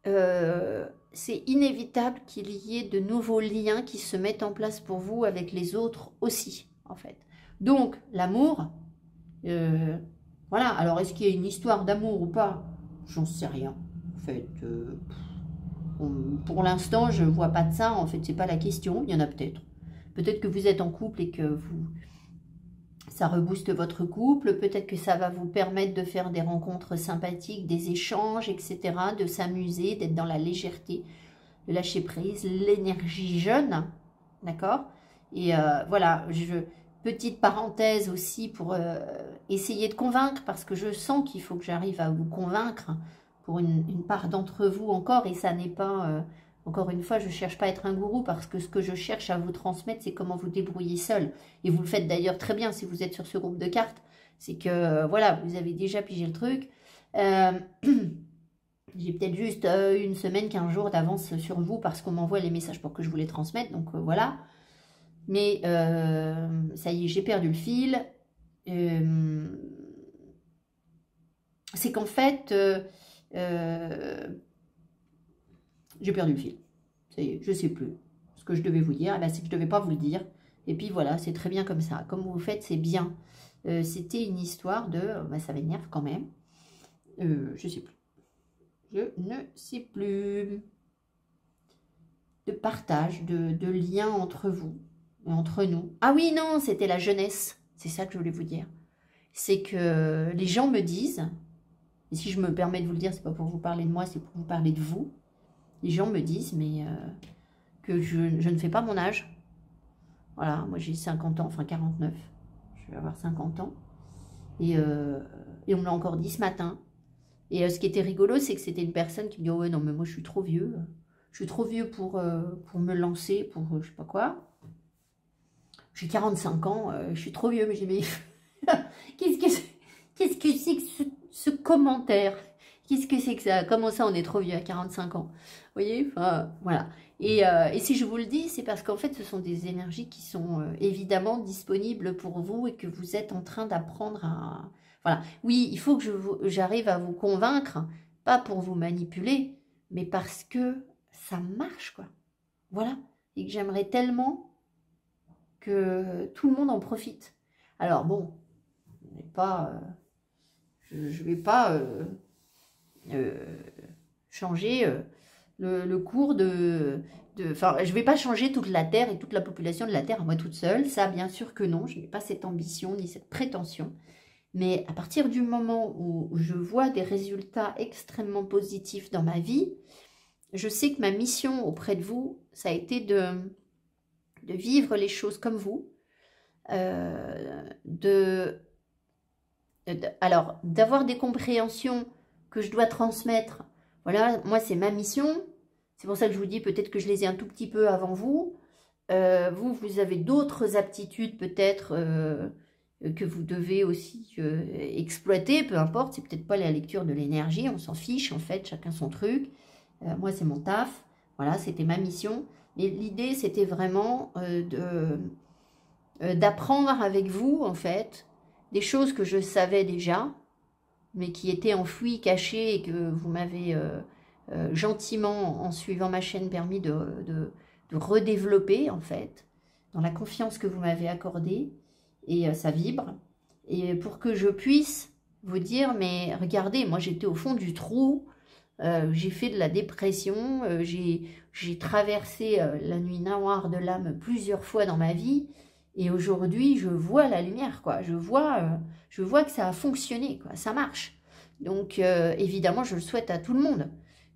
c'est inévitable qu'il y ait de nouveaux liens qui se mettent en place pour vous avec les autres aussi, en fait. Donc, l'amour, voilà. Alors, est-ce qu'il y a une histoire d'amour ou pas? J'en sais rien. En fait, pour l'instant, je ne vois pas de ça. En fait, c'est pas la question. Il y en a peut-être. Peut-être que vous êtes en couple et que ça rebooste votre couple. Peut-être que ça va vous permettre de faire des rencontres sympathiques, des échanges, etc. De s'amuser, d'être dans la légèreté, de lâcher prise, l'énergie jeune. D'accord? Et voilà, petite parenthèse aussi pour essayer de convaincre, parce que je sens qu'il faut que j'arrive à vous convaincre pour une part d'entre vous encore, et ça n'est pas, encore une fois, je ne cherche pas à être un gourou, parce que ce que je cherche à vous transmettre, c'est comment vous débrouiller seul. Et vous le faites d'ailleurs très bien si vous êtes sur ce groupe de cartes, c'est que, voilà, vous avez déjà pigé le truc. J'ai peut-être juste une semaine, 15 jours d'avance sur vous, parce qu'on m'envoie les messages pour que je vous les transmette, donc voilà. Mais ça y est, j'ai perdu le fil. C'est qu'en fait, j'ai perdu le fil. Je ne sais plus ce que je devais vous dire. C'est que je ne devais pas vous le dire. Et puis voilà, c'est très bien comme ça. Comme vous faites, c'est bien. C'était une histoire de... ça m'énerve quand même. Je ne sais plus. Je ne sais plus. De partage, de lien entre vous. Entre nous. Ah oui, non, c'était la jeunesse. C'est ça que je voulais vous dire. C'est que les gens me disent, et si je me permets de vous le dire, c'est pas pour vous parler de moi, c'est pour vous parler de vous. Les gens me disent, mais que je ne fais pas mon âge. Voilà, moi j'ai 50 ans, enfin 49. Je vais avoir 50 ans. Et on me l'a encore dit ce matin. Et ce qui était rigolo, c'est que c'était une personne qui me dit, oh ouais, non, mais moi je suis trop vieux. Je suis trop vieux pour me lancer, pour je sais pas quoi. J'ai 45 ans, je suis trop vieux, mais j'ai dit, mais qu'est-ce que c'est que ce commentaire? Qu'est-ce que c'est que ça? Comment ça, on est trop vieux à 45 ans? Vous voyez? Enfin, voilà. Et si je vous le dis, c'est parce qu'en fait, ce sont des énergies qui sont évidemment disponibles pour vous et que vous êtes en train d'apprendre à... Voilà. Oui, il faut que j'arrive à vous convaincre, pas pour vous manipuler, mais parce que ça marche, quoi. Voilà. Et que j'aimerais tellement que tout le monde en profite. Alors bon, je vais pas changer le cours enfin, je vais pas changer toute la Terre et toute la population de la Terre à moi toute seule. Ça, bien sûr que non. Je n'ai pas cette ambition ni cette prétention. Mais à partir du moment où je vois des résultats extrêmement positifs dans ma vie, je sais que ma mission auprès de vous, ça a été de vivre les choses comme vous, alors d'avoir des compréhensions que je dois transmettre. Voilà, moi c'est ma mission. C'est pour ça que je vous dis peut-être que je les ai un tout petit peu avant vous. Vous avez d'autres aptitudes peut-être que vous devez aussi exploiter, peu importe. C'est peut-être pas la lecture de l'énergie, on s'en fiche en fait, chacun son truc. Moi c'est mon taf, voilà, c'était ma mission. Et l'idée c'était vraiment d'apprendre avec vous en fait des choses que je savais déjà, mais qui étaient enfouies, cachées et que vous m'avez gentiment, en suivant ma chaîne, permis de redévelopper en fait, dans la confiance que vous m'avez accordée, et ça vibre. Et pour que je puisse vous dire, mais regardez, moi j'étais au fond du trou, j'ai fait de la dépression, j'ai traversé la nuit noire de l'âme plusieurs fois dans ma vie, et aujourd'hui je vois la lumière, quoi. Je vois que ça a fonctionné, quoi. Ça marche. Donc évidemment je le souhaite à tout le monde.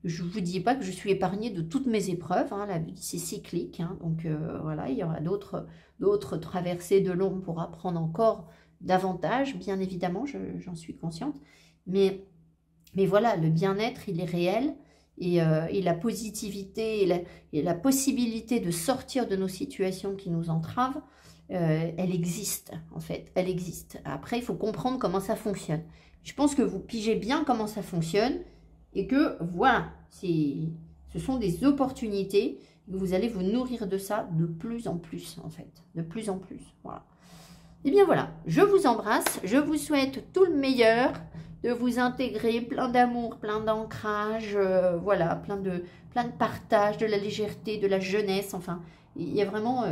Je ne vous dis pas que je suis épargnée de toutes mes épreuves, hein, la vie c'est cyclique, hein, donc voilà, il y aura d'autres traversées de l'ombre pour apprendre encore davantage, bien évidemment, j'en suis consciente, mais voilà, le bien-être, il est réel, et la positivité, et la possibilité de sortir de nos situations qui nous entravent, elle existe, en fait, elle existe. Après, il faut comprendre comment ça fonctionne. Je pense que vous pigez bien comment ça fonctionne, et que, voilà, ce sont des opportunités, et vous allez vous nourrir de ça de plus en plus, en fait, de plus en plus, voilà. Et bien voilà, je vous embrasse, je vous souhaite tout le meilleur, de vous intégrer, plein d'amour, plein d'ancrage, voilà, plein de partage, de la légèreté, de la jeunesse, enfin, il y a vraiment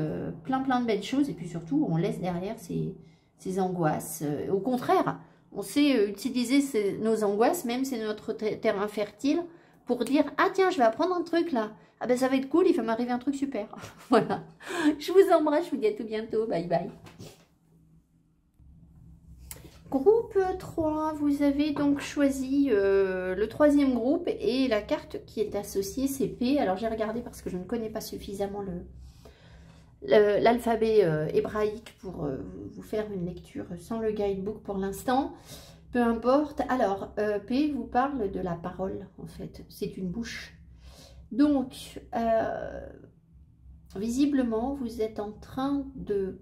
plein de belles choses, et puis surtout, on laisse derrière ces angoisses. Au contraire, on sait utiliser nos angoisses, même c'est notre terrain fertile, pour dire « Ah tiens, je vais apprendre un truc là. Ah ben ça va être cool, il va m'arriver un truc super. » Voilà. Je vous embrasse, je vous dis à tout bientôt. Bye bye. Groupe 3, vous avez donc choisi le 3e groupe et la carte qui est associée, c'est P. Alors j'ai regardé parce que je ne connais pas suffisamment l'alphabet hébraïque pour vous faire une lecture sans le guidebook pour l'instant. Peu importe. Alors, P vous parle de la parole, en fait. C'est une bouche. Donc, visiblement, vous êtes en train de...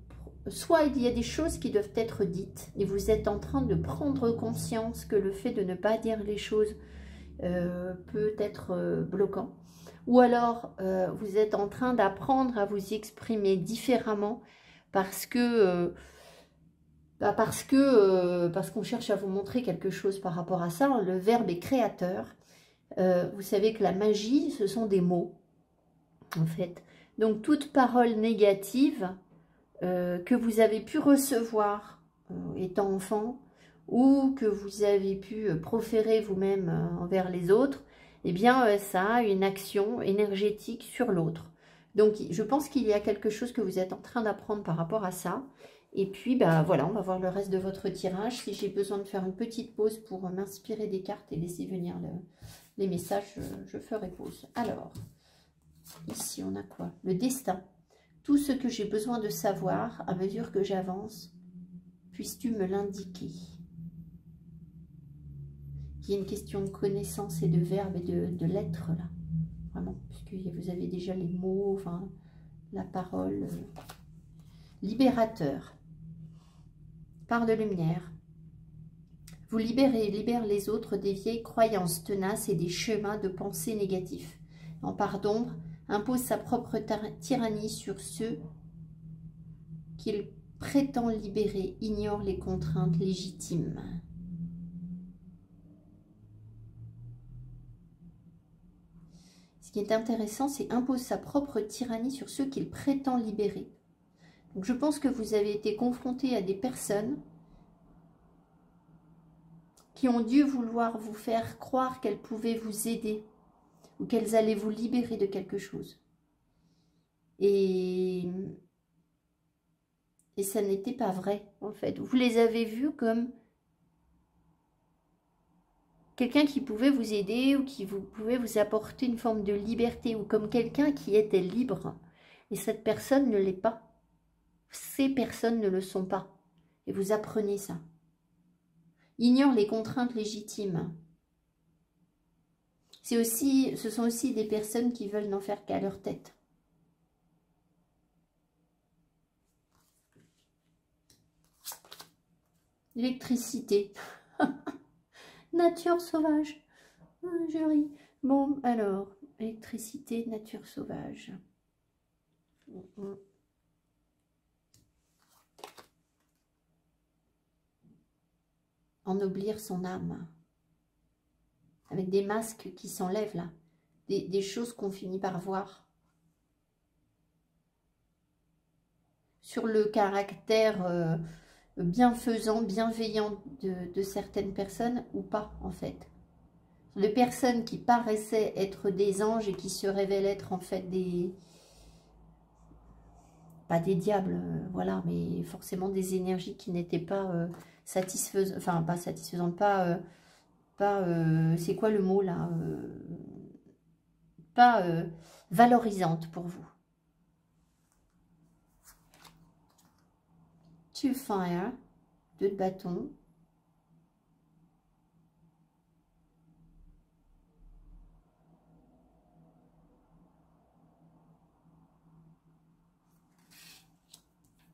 Soit il y a des choses qui doivent être dites et vous êtes en train de prendre conscience que le fait de ne pas dire les choses peut être bloquant. Ou alors, vous êtes en train d'apprendre à vous exprimer différemment parce que... parce qu'on cherche à vous montrer quelque chose par rapport à ça. Le verbe est créateur. Vous savez que la magie, ce sont des mots, en fait. Donc, toute parole négative que vous avez pu recevoir étant enfant ou que vous avez pu proférer vous-même envers les autres, eh bien, ça a une action énergétique sur l'autre. Donc, je pense qu'il y a quelque chose que vous êtes en train d'apprendre par rapport à ça. Et puis, bah, voilà, on va voir le reste de votre tirage. Si j'ai besoin de faire une petite pause pour m'inspirer des cartes et laisser venir les messages, je ferai pause. Alors, ici, on a quoi? Le destin. Tout ce que j'ai besoin de savoir à mesure que j'avance, puisses-tu me l'indiquer? Il y a une question de connaissance et de verbe et de lettres, là. Vraiment, puisque vous avez déjà les mots, enfin, la parole. Libérateur. Part de lumière. Vous libérez et libère les autres des vieilles croyances tenaces et des chemins de pensée négatifs. En part d'ombre, impose sa propre tyrannie sur ceux qu'il prétend libérer, ignore les contraintes légitimes. Ce qui est intéressant, c'est impose sa propre tyrannie sur ceux qu'il prétend libérer. Donc je pense que vous avez été confronté à des personnes qui ont dû vouloir vous faire croire qu'elles pouvaient vous aider ou qu'elles allaient vous libérer de quelque chose. Et ça n'était pas vrai, en fait. Vous les avez vus comme quelqu'un qui pouvait vous aider ou qui pouvait vous apporter une forme de liberté ou comme quelqu'un qui était libre. Et cette personne ne l'est pas. Ces personnes ne le sont pas. Et vous apprenez ça. Ignore les contraintes légitimes. Ce sont aussi des personnes qui veulent n'en faire qu'à leur tête. Électricité. Nature sauvage. Je ris. Bon, alors, électricité, nature sauvage. Ennoblir son âme. Avec des masques qui s'enlèvent là. Des choses qu'on finit par voir. Sur le caractère bienfaisant, bienveillant de certaines personnes ou pas en fait. De personnes qui paraissaient être des anges et qui se révèlent être en fait des... Pas des diables, voilà, mais forcément des énergies qui n'étaient pas satisfaisantes, enfin pas satisfaisantes, c'est quoi le mot là, pas valorisantes pour vous. To fire, 2 de bâton.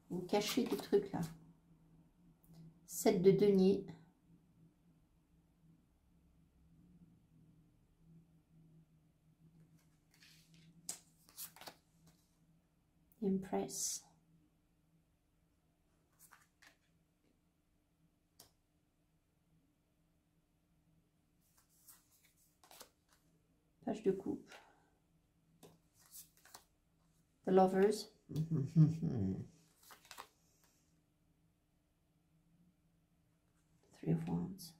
Vous cachez des trucs là. 7 de denier. Empress. Page de coupe. The Lovers. Three of Wands.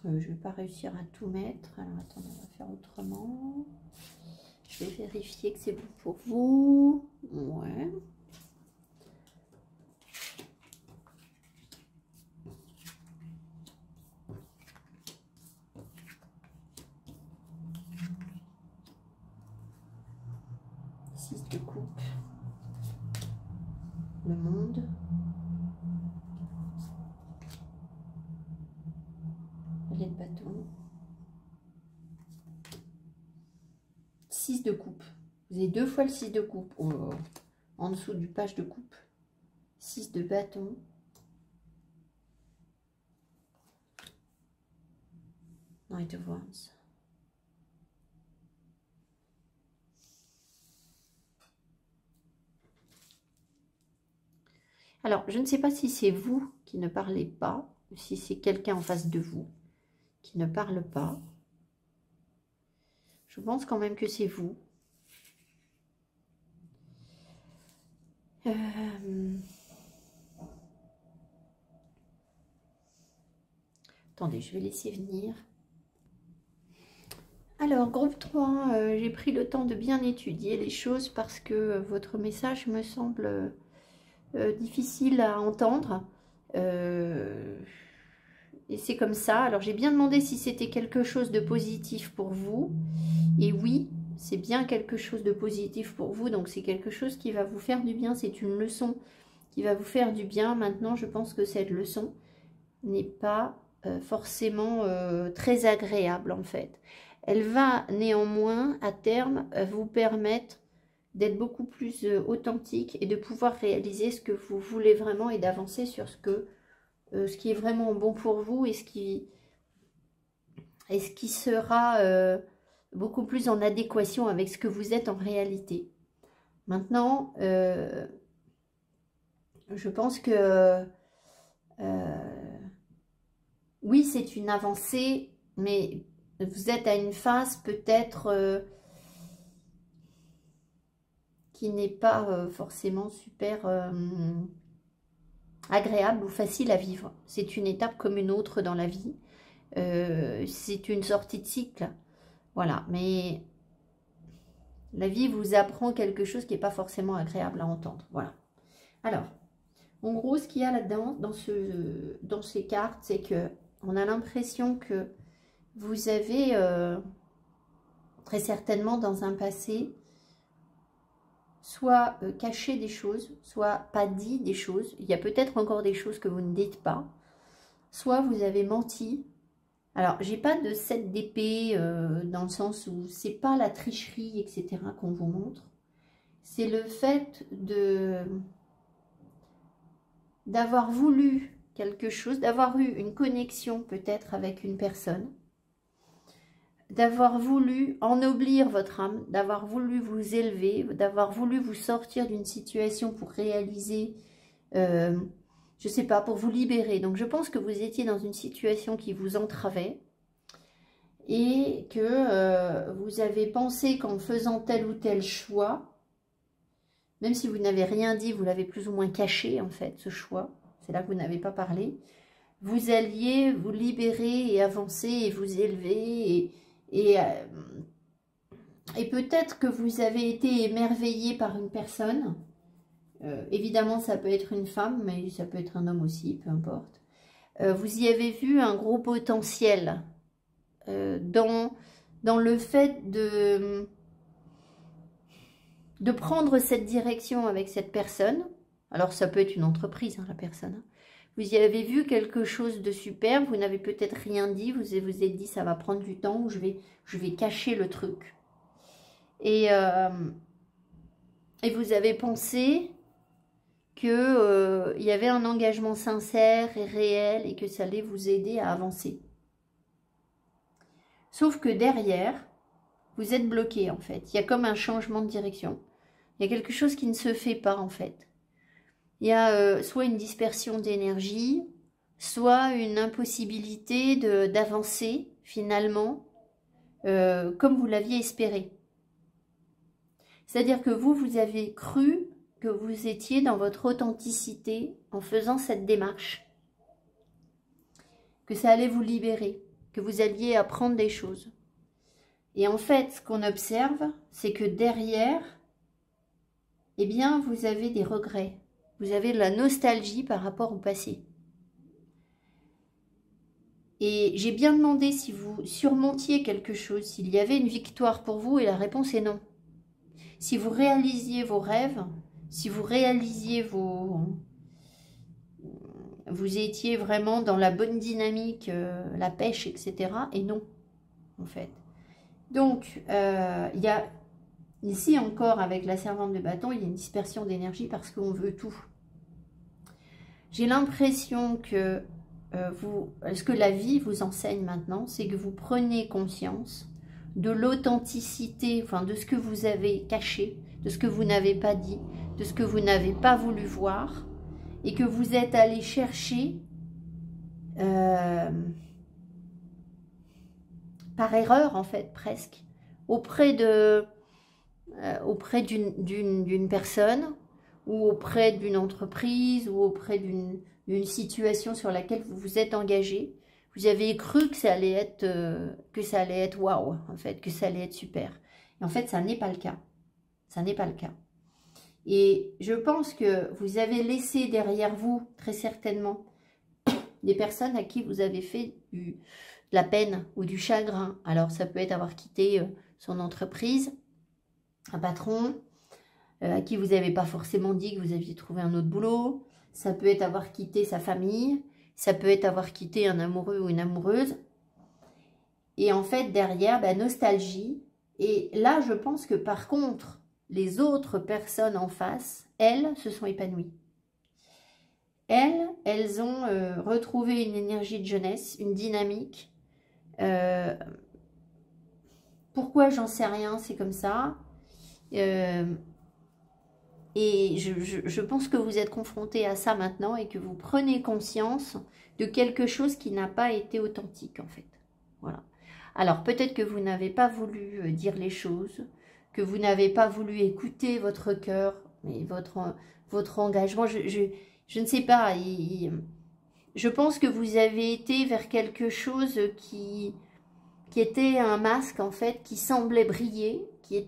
Je ne vais pas réussir à tout mettre. Alors attendez, on va faire autrement. Je vais vérifier que c'est bon pour vous. Ouais. Six de coupe. Le monde. Les bâtons. 6 de coupe. Vous avez 2 fois le 6 de coupe. Oh, en dessous du page de coupe. 6 de bâton. Knight of Wands. Alors, je ne sais pas si c'est vous qui ne parlez pas, ou si c'est quelqu'un en face de vous qui ne parle pas. Je pense quand même que c'est vous. Attendez, je vais laisser venir. Alors, groupe 3, j'ai pris le temps de bien étudier les choses parce que votre message me semble difficile à entendre. Et c'est comme ça. Alors, j'ai bien demandé si c'était quelque chose de positif pour vous. Et oui, c'est bien quelque chose de positif pour vous. Donc, c'est quelque chose qui va vous faire du bien. C'est une leçon qui va vous faire du bien. Maintenant, je pense que cette leçon n'est pas forcément très agréable en fait. Elle va néanmoins à terme vous permettre d'être beaucoup plus authentique et de pouvoir réaliser ce que vous voulez vraiment et d'avancer sur ce qui est vraiment bon pour vous et ce qui sera beaucoup plus en adéquation avec ce que vous êtes en réalité. Maintenant, je pense que oui, c'est une avancée, mais vous êtes à une phase peut-être qui n'est pas forcément super agréable ou facile à vivre. C'est une étape comme une autre dans la vie. C'est une sortie de cycle. Voilà, mais la vie vous apprend quelque chose qui n'est pas forcément agréable à entendre. Voilà. Alors, en gros, ce qu'il y a là-dedans, dans ces cartes, c'est que on a l'impression que vous avez très certainement dans un passé soit caché des choses, soit pas dit des choses. Il y a peut-être encore des choses que vous ne dites pas. Soit vous avez menti. Alors, j'ai pas de 7 d'épée dans le sens où c'est pas la tricherie, etc. qu'on vous montre. C'est le fait d'avoir voulu quelque chose, d'avoir eu une connexion peut-être avec une personne, d'avoir voulu ennoblir votre âme, d'avoir voulu vous élever, d'avoir voulu vous sortir d'une situation pour réaliser, je sais pas, pour vous libérer. Donc je pense que vous étiez dans une situation qui vous entravait et que vous avez pensé qu'en faisant tel ou tel choix, même si vous n'avez rien dit, vous l'avez plus ou moins caché en fait, ce choix, c'est là que vous n'avez pas parlé, vous alliez vous libérer et avancer et vous élever et peut-être que vous avez été émerveillé par une personne. Évidemment, ça peut être une femme, mais ça peut être un homme aussi, peu importe. Vous y avez vu un gros potentiel dans le fait de prendre cette direction avec cette personne. Alors, ça peut être une entreprise, hein, la personne. Vous y avez vu quelque chose de super, vous n'avez peut-être rien dit, vous vous êtes dit, ça va prendre du temps, ou je vais cacher le truc. Et vous avez pensé qu'il y avait un engagement sincère et réel et que ça allait vous aider à avancer. Sauf que derrière, vous êtes bloqué en fait. Il y a comme un changement de direction. Il y a quelque chose qui ne se fait pas en fait. Il y a soit une dispersion d'énergie, soit une impossibilité d'avancer finalement comme vous l'aviez espéré. C'est-à-dire que vous avez cru que vous étiez dans votre authenticité en faisant cette démarche. Que ça allait vous libérer, que vous alliez apprendre des choses. Et en fait, ce qu'on observe, c'est que derrière, eh bien, vous avez des regrets. Vous avez de la nostalgie par rapport au passé. Et j'ai bien demandé si vous surmontiez quelque chose, s'il y avait une victoire pour vous, et la réponse est non. Si vous réalisiez vos rêves, si vous réalisiez vous étiez vraiment dans la bonne dynamique, la pêche, etc. Et non, en fait. Donc, il y a ici encore, avec la servante de bâton, il y a une dispersion d'énergie parce qu'on veut tout. J'ai l'impression que ce que la vie vous enseigne maintenant, c'est que vous prenez conscience de l'authenticité, enfin de ce que vous avez caché, de ce que vous n'avez pas dit, de ce que vous n'avez pas voulu voir, et que vous êtes allé chercher par erreur en fait presque, auprès d'une personne, ou auprès d'une entreprise, ou auprès d'une situation sur laquelle vous vous êtes engagé. Vous avez cru que ça allait être waouh, en fait, que ça allait être super. Et en fait, ça n'est pas le cas. Ça n'est pas le cas. Et je pense que vous avez laissé derrière vous, très certainement, des personnes à qui vous avez fait de la peine ou du chagrin. Alors, ça peut être avoir quitté son entreprise, un patron, à qui vous n'avez pas forcément dit que vous aviez trouvé un autre boulot. Ça peut être avoir quitté sa famille. Ça peut être avoir quitté un amoureux ou une amoureuse. Et en fait, derrière, nostalgie. Et là, je pense que par contre, les autres personnes en face, elles, se sont épanouies. Elles ont retrouvé une énergie de jeunesse, une dynamique. Pourquoi, j'en sais rien, c'est comme ça. Et je pense que vous êtes confrontés à ça maintenant et que vous prenez conscience de quelque chose qui n'a pas été authentique, en fait. Voilà. Alors, peut-être que vous n'avez pas voulu dire les choses, que vous n'avez pas voulu écouter votre cœur, mais votre engagement. Je ne sais pas. Je pense que vous avez été vers quelque chose qui était un masque, en fait, qui semblait briller, qui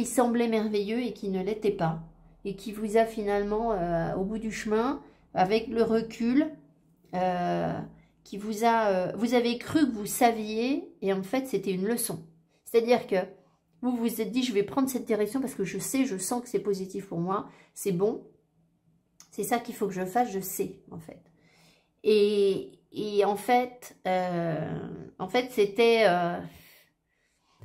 semblait merveilleux et qui ne l'était pas. Et qui vous a finalement, au bout du chemin, avec le recul, vous avez cru que vous saviez, et en fait, c'était une leçon. C'est-à-dire que vous vous êtes dit, je vais prendre cette direction parce que je sens que c'est positif pour moi, c'est bon, c'est ça qu'il faut que je fasse, je sais, en fait. Et en fait,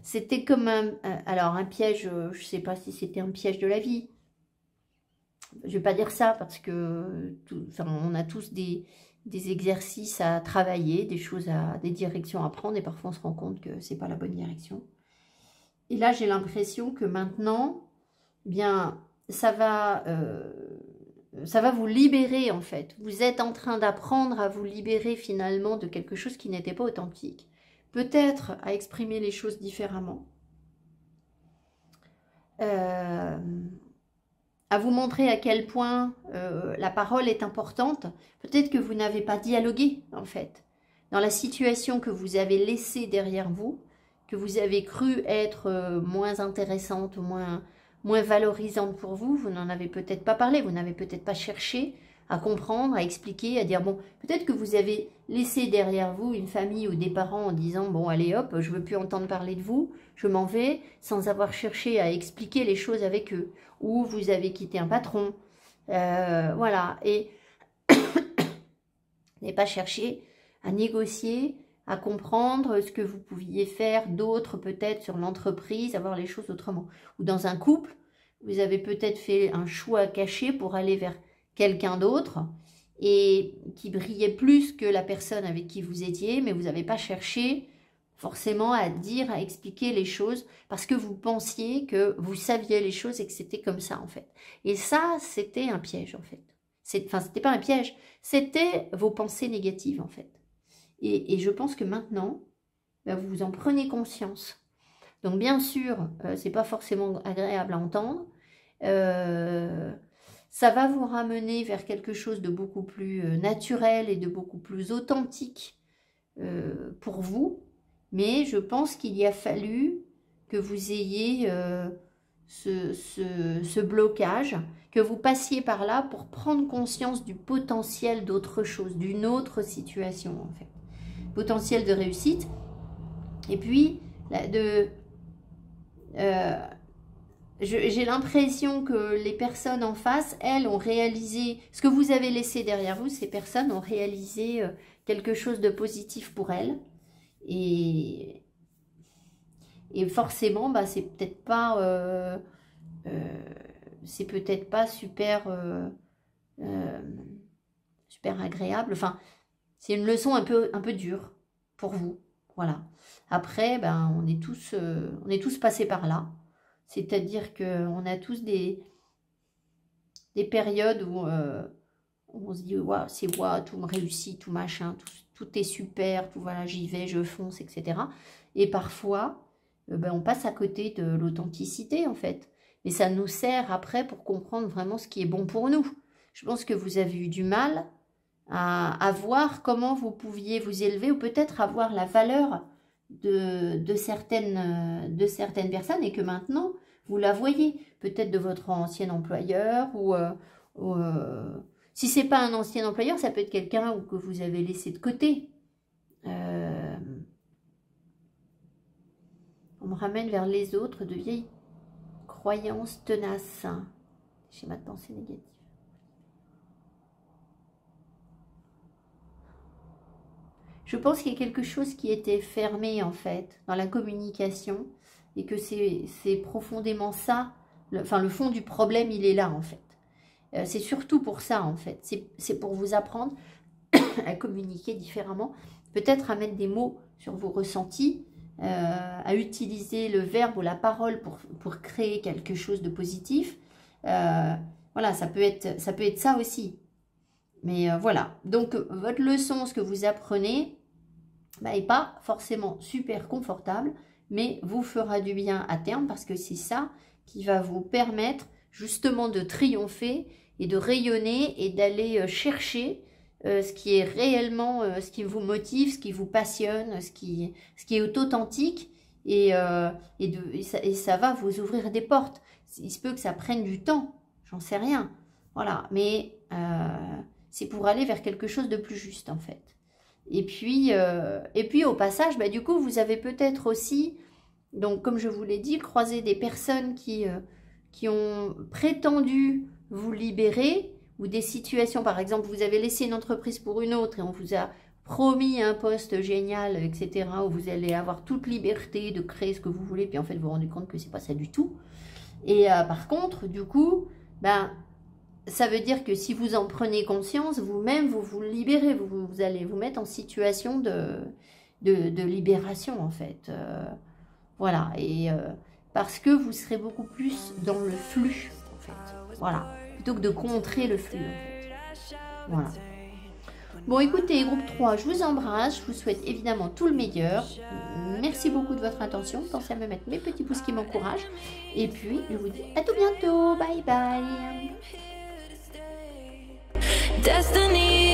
c'était comme un piège, je ne sais pas si c'était un piège de la vie. Je ne vais pas dire ça parce que on a tous des exercices à travailler, des directions à prendre et parfois on se rend compte que ce n'est pas la bonne direction. Et là, j'ai l'impression que maintenant, eh bien, ça va vous libérer en fait. Vous êtes en train d'apprendre à vous libérer finalement de quelque chose qui n'était pas authentique. Peut-être à exprimer les choses différemment. À vous montrer à quel point la parole est importante. Peut-être que vous n'avez pas dialogué en fait. Dans la situation que vous avez laissée derrière vous, que vous avez cru être moins intéressante ou moins valorisante pour vous, vous n'en avez peut-être pas parlé, vous n'avez peut-être pas cherché à comprendre, à expliquer, à dire, bon, peut-être que vous avez laissé derrière vous une famille ou des parents en disant, bon, allez hop, je ne veux plus entendre parler de vous, je m'en vais, sans avoir cherché à expliquer les choses avec eux, ou vous avez quitté un patron, voilà, et n'avez pas cherché à négocier, à comprendre ce que vous pouviez faire d'autre peut-être sur l'entreprise, avoir les choses autrement. Ou dans un couple, vous avez peut-être fait un choix caché pour aller vers quelqu'un d'autre et qui brillait plus que la personne avec qui vous étiez, mais vous n'avez pas cherché forcément à dire, à expliquer les choses parce que vous pensiez que vous saviez les choses et que c'était comme ça en fait. Et ça, c'était un piège en fait. Enfin, c'était pas un piège, c'était vos pensées négatives en fait. Et je pense que maintenant, vous en prenez conscience. Donc bien sûr, c'est pas forcément agréable à entendre. Ça va vous ramener vers quelque chose de beaucoup plus naturel et de beaucoup plus authentique pour vous. Mais je pense qu'il y a fallu que vous ayez ce blocage, que vous passiez par là pour prendre conscience du potentiel d'autre chose, d'une autre situation en fait. Potentiel de réussite. Et puis, j'ai l'impression que les personnes en face, elles, ont réalisé, ce que vous avez laissé derrière vous, ces personnes ont réalisé quelque chose de positif pour elles. Et forcément, c'est peut-être pas super agréable. Enfin, c'est une leçon un peu dure pour vous. Voilà. Après, on est tous passés par là. C'est-à-dire qu'on a tous des périodes où on se dit waouh, c'est waouh, tout me réussit, tout machin, tout est super, tout voilà, j'y vais, je fonce, etc. Et parfois, on passe à côté de l'authenticité en fait. Mais ça nous sert après pour comprendre vraiment ce qui est bon pour nous. Je pense que vous avez eu du mal à voir comment vous pouviez vous élever ou peut-être avoir la valeur de certaines personnes et que maintenant vous la voyez, peut-être de votre ancien employeur ou si c'est pas un ancien employeur, ça peut être quelqu'un que vous avez laissé de côté. On me ramène vers les autres de vieilles croyances tenaces, schéma de pensée négative. Je pense qu'il y a quelque chose qui était fermé en fait dans la communication et que c'est profondément ça, le fond du problème il est là en fait. C'est surtout pour ça en fait, c'est pour vous apprendre à communiquer différemment, peut-être à mettre des mots sur vos ressentis, à utiliser le verbe ou la parole pour créer quelque chose de positif. Voilà, ça peut être ça aussi. Mais voilà, donc votre leçon, ce que vous apprenez, n'est pas forcément super confortable, mais vous fera du bien à terme parce que c'est ça qui va vous permettre justement de triompher et de rayonner et d'aller chercher ce qui est réellement, ce qui vous motive, ce qui vous passionne, ce qui est authentique et ça va vous ouvrir des portes. Il se peut que ça prenne du temps, j'en sais rien, voilà, mais c'est pour aller vers quelque chose de plus juste en fait. Et puis au passage, du coup, vous avez peut-être aussi, donc comme je vous l'ai dit, croisé des personnes qui ont prétendu vous libérer, ou des situations, par exemple, vous avez laissé une entreprise pour une autre et on vous a promis un poste génial, etc., où vous allez avoir toute liberté de créer ce que vous voulez, puis en fait, vous vous rendez compte que c'est pas ça du tout. Et par contre, du coup, ça veut dire que si vous en prenez conscience, vous-même, vous vous libérez, vous allez vous mettre en situation de libération, en fait. Voilà, et parce que vous serez beaucoup plus dans le flux, en fait. Voilà, plutôt que de contrer le flux, en fait. Voilà. Bon, écoutez, groupe 3, je vous embrasse, je vous souhaite évidemment tout le meilleur. Merci beaucoup de votre attention, pensez à me mettre mes petits pouces qui m'encouragent. Et puis, je vous dis à tout bientôt, bye bye. Destiny